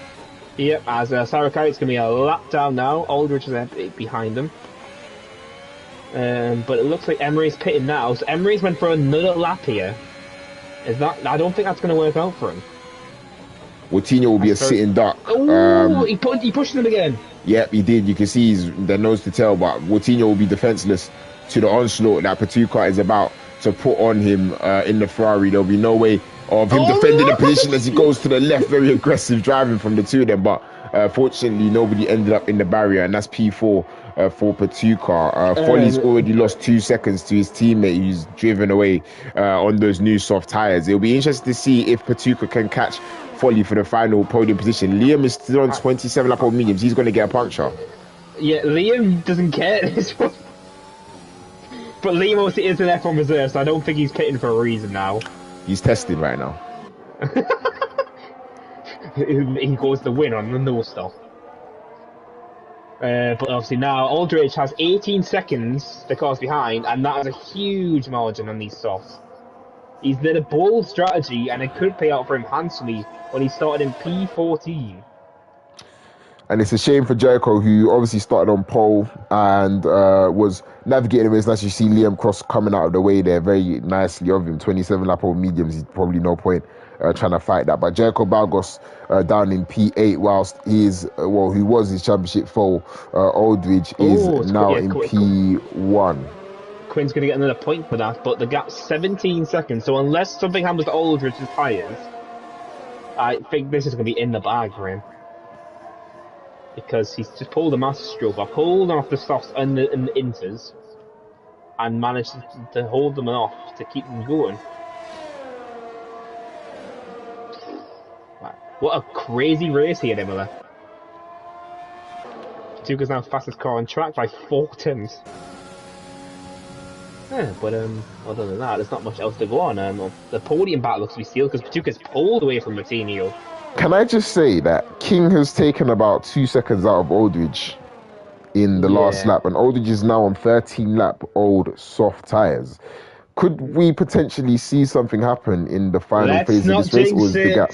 Yep, as Sarakari's going to be a lap down now. Aldridge is behind them. But it looks like Emery's pitting now, so Emery's went for another lap here. I don't think that's going to work out for him. Moutinho will be a sitting duck. Oh, he pushed him again. Yep, he did. You can see he's the nose to tail, but Moutinho will be defenseless to the onslaught that Patuka is about to put on him in the Ferrari. There'll be no way of him defending the position as he goes to the left. Very aggressive driving from the two of them, but fortunately nobody ended up in the barrier, and that's P4 for Patuka. Foley's already lost 2 seconds to his teammate who's driven away on those new soft tyres. It'll be interesting to see if Patuka can catch Foley for the final podium position. Liam is still on 27 lap old mediums. He's going to get a puncture. Yeah, Liam doesn't care this one. But Liam obviously is an F1 reserve, so I don't think he's pitting for a reason now. He's tested right now. He goes to win on the no stuff. But obviously now Aldridge has 18 seconds to cause behind, and that is a huge margin on these softs. He's did a bold strategy, and it could pay out for him handsomely when he started in P14. And it's a shame for Jericho, who obviously started on pole and was navigating the race. As you see Liam Cross coming out of the way there very nicely of him. 27 lap over mediums, he's probably no point trying to fight that. But Jericho Balgos down in P8, whilst who was his championship foe, Aldridge, is now in P1. Quinn's going to get another point for that, but the gap's 17 seconds. So unless something happens to Aldridge's tyres, I think this is going to be in the bag for him. Because he's just pulled a master stroke off, holding off the softs and the inters, and managed to hold them off to keep them going. Wow. What a crazy race here, Imola. Tuca's now fastest car on track by 4 tenths. Yeah, but other than that, there's not much else to go on. The podium battle looks to be sealed because Patuca's pulled away from Martinho. Can I just say that King has taken about 2 seconds out of Aldridge in the last lap, and Aldridge is now on 13 lap old soft tyres. Could we potentially see something happen in the final phase of this race, or is the gap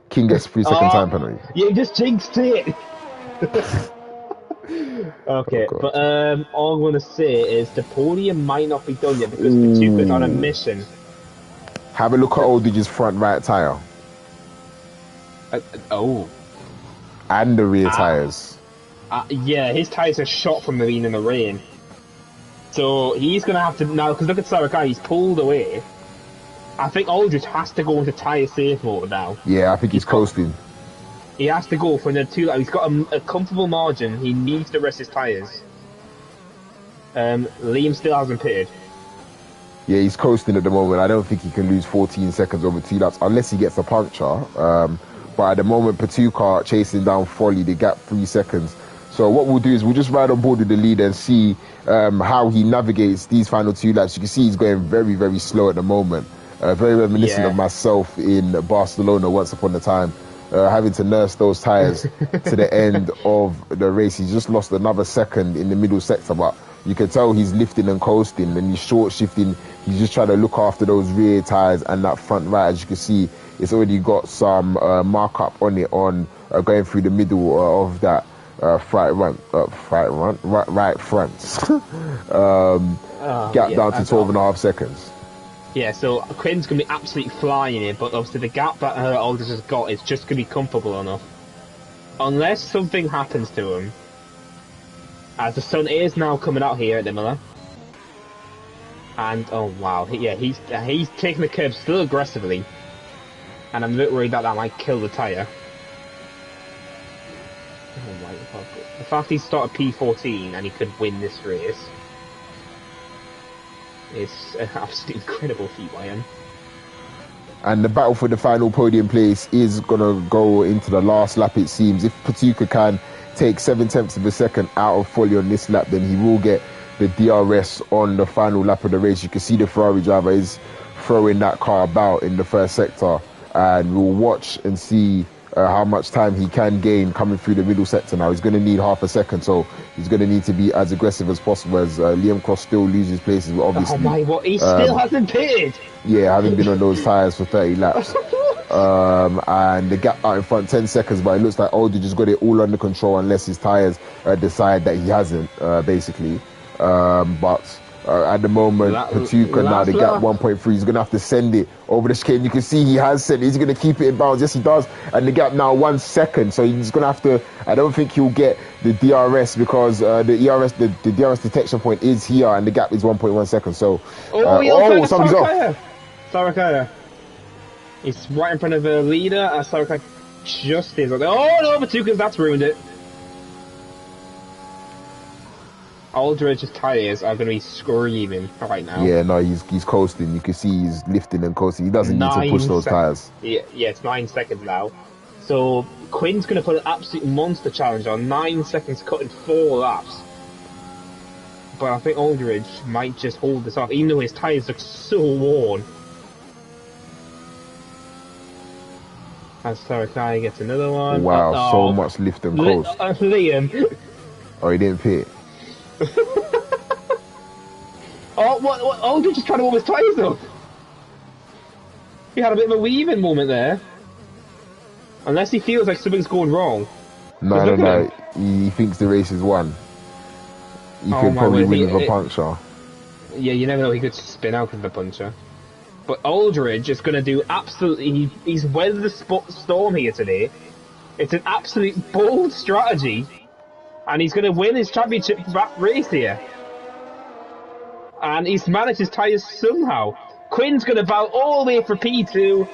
King gets 3-second time penalty? You just jinxed it! Okay, but all I'm going to say is the podium might not be done yet because Patuca's on a mission. Have a look at Aldridge's front right tyre. And the rear tyres. Yeah, his tyres are shot from being in the rain. So he's going to have to now, because look at Sarakai, he's pulled away. I think Aldridge has to go into tyre safe mode now. Yeah, I think he's coasting. He has to go for another 2 laps. He's got a comfortable margin. He needs to rest his tyres. Liam still hasn't pitted. Yeah, he's coasting at the moment. I don't think he can lose 14 seconds over 2 laps unless he gets a puncture. But at the moment, Patuca chasing down Folly, the gap 3 seconds. So what we'll do is we'll just ride on board with the lead and see how he navigates these final 2 laps. You can see he's going very, very slow at the moment. Very reminiscent of myself in Barcelona once upon a time, having to nurse those tyres to the end of the race. He's just lost another second in the middle sector, but you can tell he's lifting and coasting, and he's short shifting. He's just trying to look after those rear tyres and that front right. As you can see, it's already got some markup on it going through the middle of that right front. Gap down to 12.5 seconds. Yeah, so Quinn's going to be absolutely flying it, but obviously the gap that Aldridge has got is just going to be comfortable enough. Unless something happens to him. As the sun is now coming out here at Imola. And, oh wow, he's taking the curve still aggressively. And I'm a bit worried that might kill the tyre. Oh my god. The fact he started P14 and he could win this race is an absolutely incredible feat by him. And the battle for the final podium place is going to go into the last lap, it seems. If Patuca can take 7 tenths of a second out of Folly on this lap, then he will get the DRS on the final lap of the race. You can see the Ferrari driver is throwing that car about in the first sector, and we'll watch and see how much time he can gain coming through the middle sector. Now he's going to need half a second, so he's going to need to be as aggressive as possible, as Liam Cross still loses places, but obviously he still hasn't pitted. Yeah, having been on those tyres for 30 laps. And the gap out in front 10 seconds, but it looks like Aldridge has got it all under control unless his tyres decide that he hasn't, basically. But at the moment, Patuca now, the gap 1.3, he's going to have to send it over the chicane. You can see he has sent it. He's going to keep it in bounds. Yes, he does. And the gap now 1 second. So he's going to have to, I don't think he'll get the DRS because the DRS detection point is here and the gap is 1.1 seconds. So, somebody's off. Sarakaya. He's right in front of the leader. Sarakaya just is. Oh no, Patuca's, that's ruined it. Aldridge's tyres are going to be screaming right now. Yeah, no, he's coasting. You can see he's lifting and coasting. He doesn't need to push those tyres. Yeah, it's 9 seconds now. So Quinn's going to put an absolute monster challenge on. 9 seconds cutting 4 laps. But I think Aldridge might just hold this off, even though his tyres look so worn. As Sarakai gets another one. Wow, so much lift and coast. Liam. Oh, he didn't pit. Oh, what? Aldridge just trying to warm his tyres up. He had a bit of a weaving moment there. Unless he feels like something's going wrong. Because No, look no, at him. no. He thinks the race is won. He Oh could my probably word. win with a puncture. Yeah, you never know. He could spin out with the puncher. But Aldridge is going to do absolutely... He's weathered the storm here today. It's an absolute bold strategy. And he's going to win his championship race here. And he's managed his tyres somehow. Quinn's going to bow all the way for P2.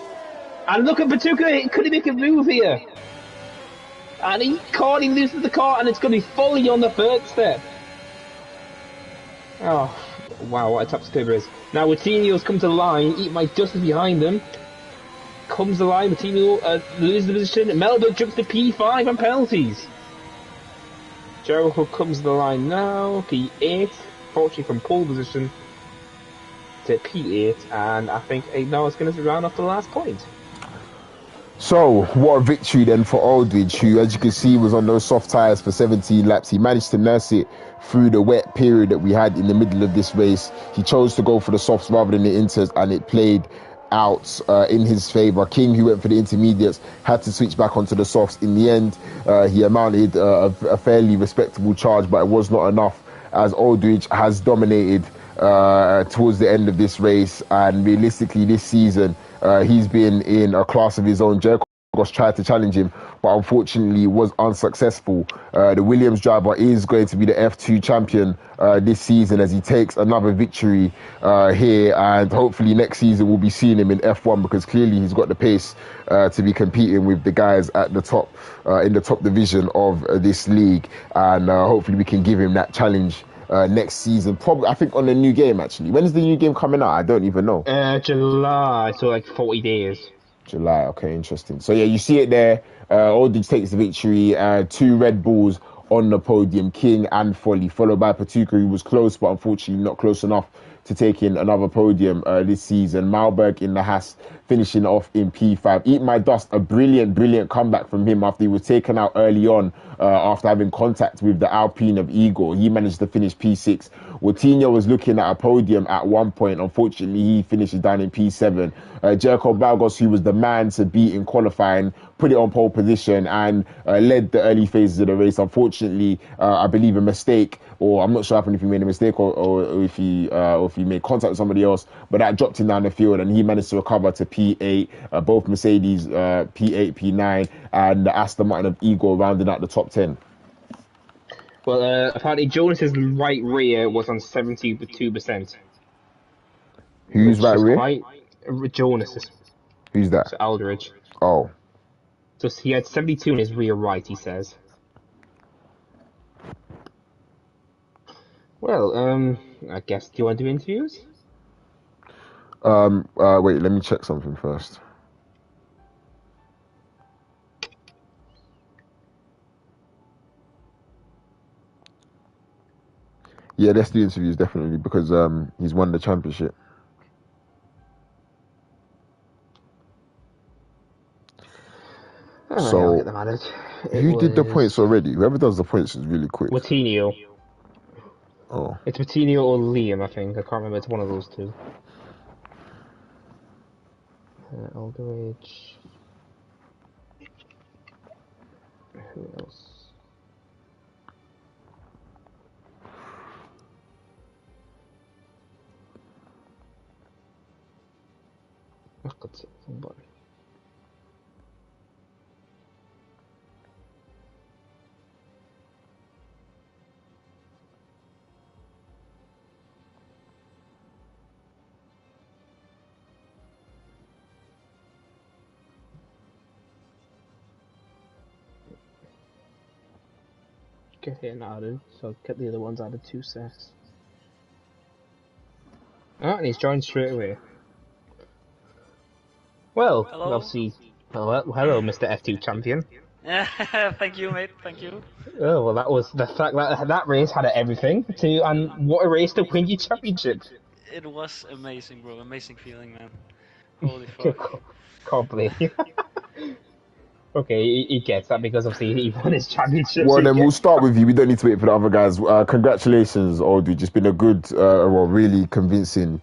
And look at Patuka, could he make a move here? And he can't, he loses the car, and it's going to be fully on the third step. Oh, wow, what a top skipper is. Now, Coutinho's come to the line, Eat My Dust is behind him. Comes the line, Coutinho loses the position, Melba jumps to P5 on penalties. Jericho comes to the line now, P8, fortunately from pole position to P8, and I think now it's going to round off the last point. So, what a victory then for Aldridge, who, as you can see, was on those soft tyres for 17 laps. He managed to nurse it through the wet period that we had in the middle of this race. He chose to go for the softs rather than the inters, and it played out in his favour. King, who went for the intermediates, had to switch back onto the softs. In the end, he amounted a fairly respectable charge, but it was not enough, as Aldridge has dominated towards the end of this race, and realistically this season he's been in a class of his own. Jericho tried to challenge him, but unfortunately was unsuccessful. The Williams driver is going to be the F2 champion this season, as he takes another victory here, and hopefully next season we'll be seeing him in F1, because clearly he's got the pace to be competing with the guys at the top in the top division of this league, and hopefully we can give him that challenge next season, probably. I think on the new game, actually. When is the new game coming out? I don't even know. July, so like 40 days. July, okay, interesting. So yeah, you see it there. Aldridge takes the victory. 2 Red Bulls on the podium, King and Folly, followed by Patuka, who was close, but unfortunately not close enough to take in another podium this season. Malberg in the Haas, finishing off in P5. Eat My Dust, a brilliant comeback from him after he was taken out early on after having contact with the Alpine of Igor. He managed to finish P6. Coutinho was looking at a podium at one point. Unfortunately, he finishes down in P7. Jericho Balgos, who was the man to beat in qualifying, put it on pole position and led the early phases of the race. Unfortunately, I believe a mistake, or I'm not sure if he made a mistake or if he made contact with somebody else, but that dropped him down the field and he managed to recover to P8. Both Mercedes P8, P9, and the Aston Martin of Igor rounding out the top 10. Well, apparently Jonas's right rear was on 72%. Who's right is rear? quite Jonas's. Who's that? So Aldridge. Oh. So he had 72 in his rear right, he says. Well, I guess, do you want to do interviews? Wait, let me check something first. Yeah, let's do interviews, definitely, because he's won the championship. So, I'll get them added. who did the points already? Whoever does the points is really quick. Coutinho. Oh. It's Coutinho or Liam, I think. I can't remember. It's one of those two. Aldridge. Who else? I could say somebody. Get him added, so get the other ones added 2 sets. Ah, and he's joined straight away. Well, Hello. obviously, hello, Mr. F2 champion. Thank you, mate. Thank you. Oh, well, that was the fact that race had everything to, and what a race to win your championship. It was amazing, bro. Amazing feeling, man. Holy fuck. Can't believe you. Okay, he gets that because obviously he won his championship. Well, So he then we'll gets start with you. We don't need to wait for the other guys. Congratulations, Aldi. Just been a good, well, really convincing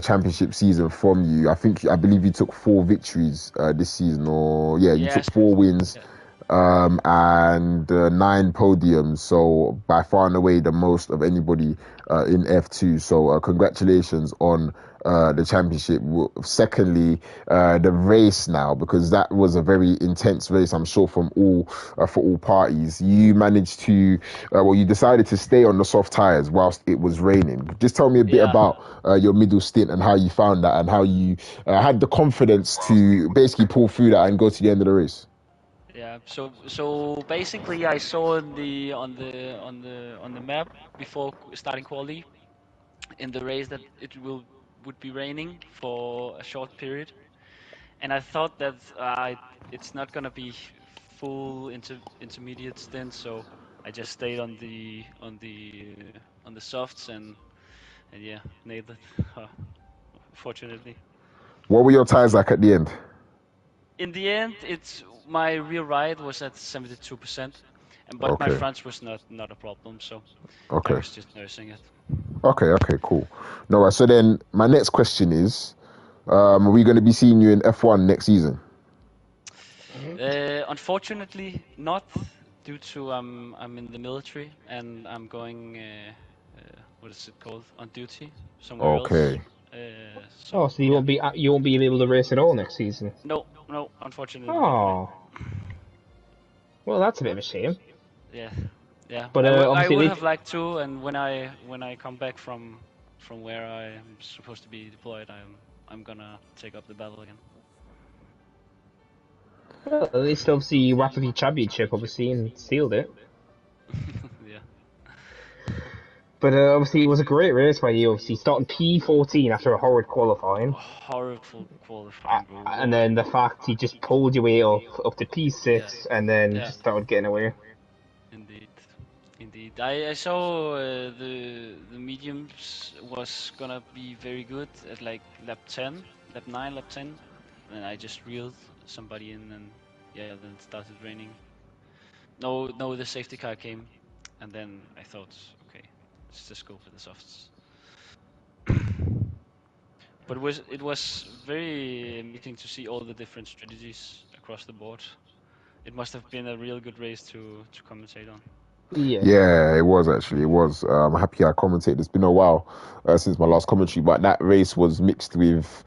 championship season from you. I believe you took 4 victories this season, or yeah, you took Yes. 4 wins Yeah. and 9 podiums. So by far and away the most of anybody in F2. So congratulations on the championship. Secondly, the race now, because that was a very intense race, I'm sure, from all for all parties. You managed to, you decided to stay on the soft tires whilst it was raining. Just tell me a bit Yeah. about your middle stint and how you found that and how you had the confidence to basically pull through that and go to the end of the race. Yeah. So basically, I saw on the map before starting quali in the race that would be raining for a short period, and I thought that it's not gonna be full intermediate stint, so I just stayed on the softs and yeah, nailed it. Fortunately, What were your tires like at the end? in the end, it's my rear ride was at 72%, and but my Okay, front was not a problem, so I okay, was just nursing it. okay, cool. No, so then my next question is, are we going to be seeing you in F1 next season? Unfortunately, not due to I'm in the military and I'm going what is it called, on duty somewhere else. Okay. oh, So so yeah, you won't be able to race at all next season. no, unfortunately not, mate. Oh, well, that's a bit of a shame. Yeah, yeah. But I obviously would they have liked to, and when I come back from where I am supposed to be deployed, I'm gonna take up the battle again. well, at least obviously you wrapped up your championship obviously and sealed it. Yeah. But obviously it was a great race by you. Obviously starting P14 after a horrid qualifying. Horrible qualifying, bro. And then the fact he just pulled your way up to Yeah, P6 and then yeah. just started getting away. Indeed, indeed. I saw the mediums was gonna be very good at like lap 10, lap 9, lap 10, and I just reeled somebody in, and yeah, then it started raining. No, the safety car came, and then I thought, okay, let's just go for the softs. But it was very amazing to see all the different strategies across the board. It must have been a real good race to commentate on. Yeah. Yeah, it was actually. It was. I'm happy I commentated. It's been a while since my last commentary, but that race was mixed with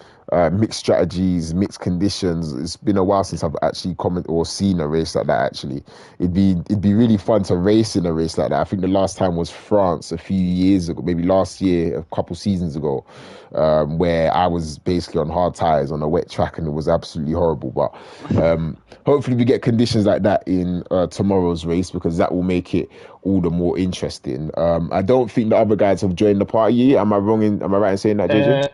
mixed strategies, mixed conditions. It's been a while since I've actually commented or seen a race like that. Actually, it'd be really fun to race in a race like that. I think the last time was France a few years ago, maybe last year, a couple seasons ago, where I was basically on hard tires on a wet track and it was absolutely horrible. But hopefully we get conditions like that in tomorrow's race because that will make it all the more interesting. I don't think the other guys have joined the party. Am I right in saying that, JJ? Uh,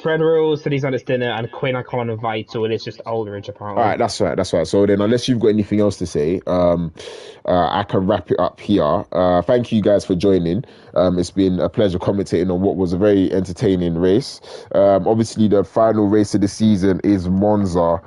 Fred Rose said he's on his dinner and Quinn I can't invite, so it is just Aldridge All apparently. right, that's right, that's right. So then, unless you've got anything else to say, I can wrap it up here. Thank you guys for joining. It's been a pleasure commentating on what was a very entertaining race. Obviously, the final race of the season is Monza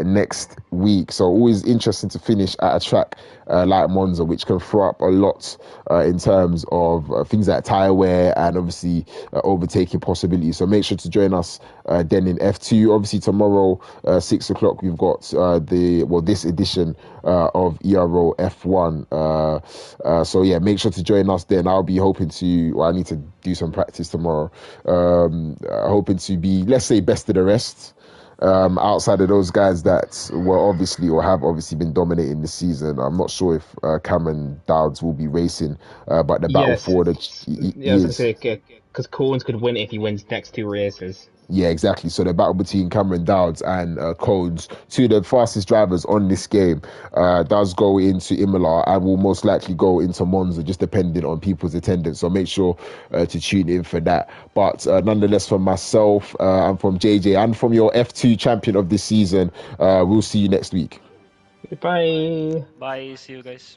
next week. So always interesting to finish at a track like Monza, which can throw up a lot in terms of things like tire wear and obviously overtaking possibilities. So make sure to join us then in F2. Obviously tomorrow 6 o'clock we've got this edition of Ero F1. So yeah, make sure to join us then. I'll be hoping to. Well, I need to do some practice tomorrow. Hoping to be, let's say, best of the rest. Outside of those guys that were obviously or have obviously been dominating the season. I'm not sure if Cameron Dowds will be racing, but the battle Yes. for Yeah, I he was gonna is. say because Coens could win if he wins next 2 races. Yeah, exactly. So the battle between Cameron Dowds and Codes, two of the fastest drivers on this game, does go into Imola and will most likely go into Monza, just depending on people's attendance. So make sure to tune in for that. But nonetheless, from myself and from JJ and from your F2 champion of this season, we'll see you next week. Bye. Bye, see you guys.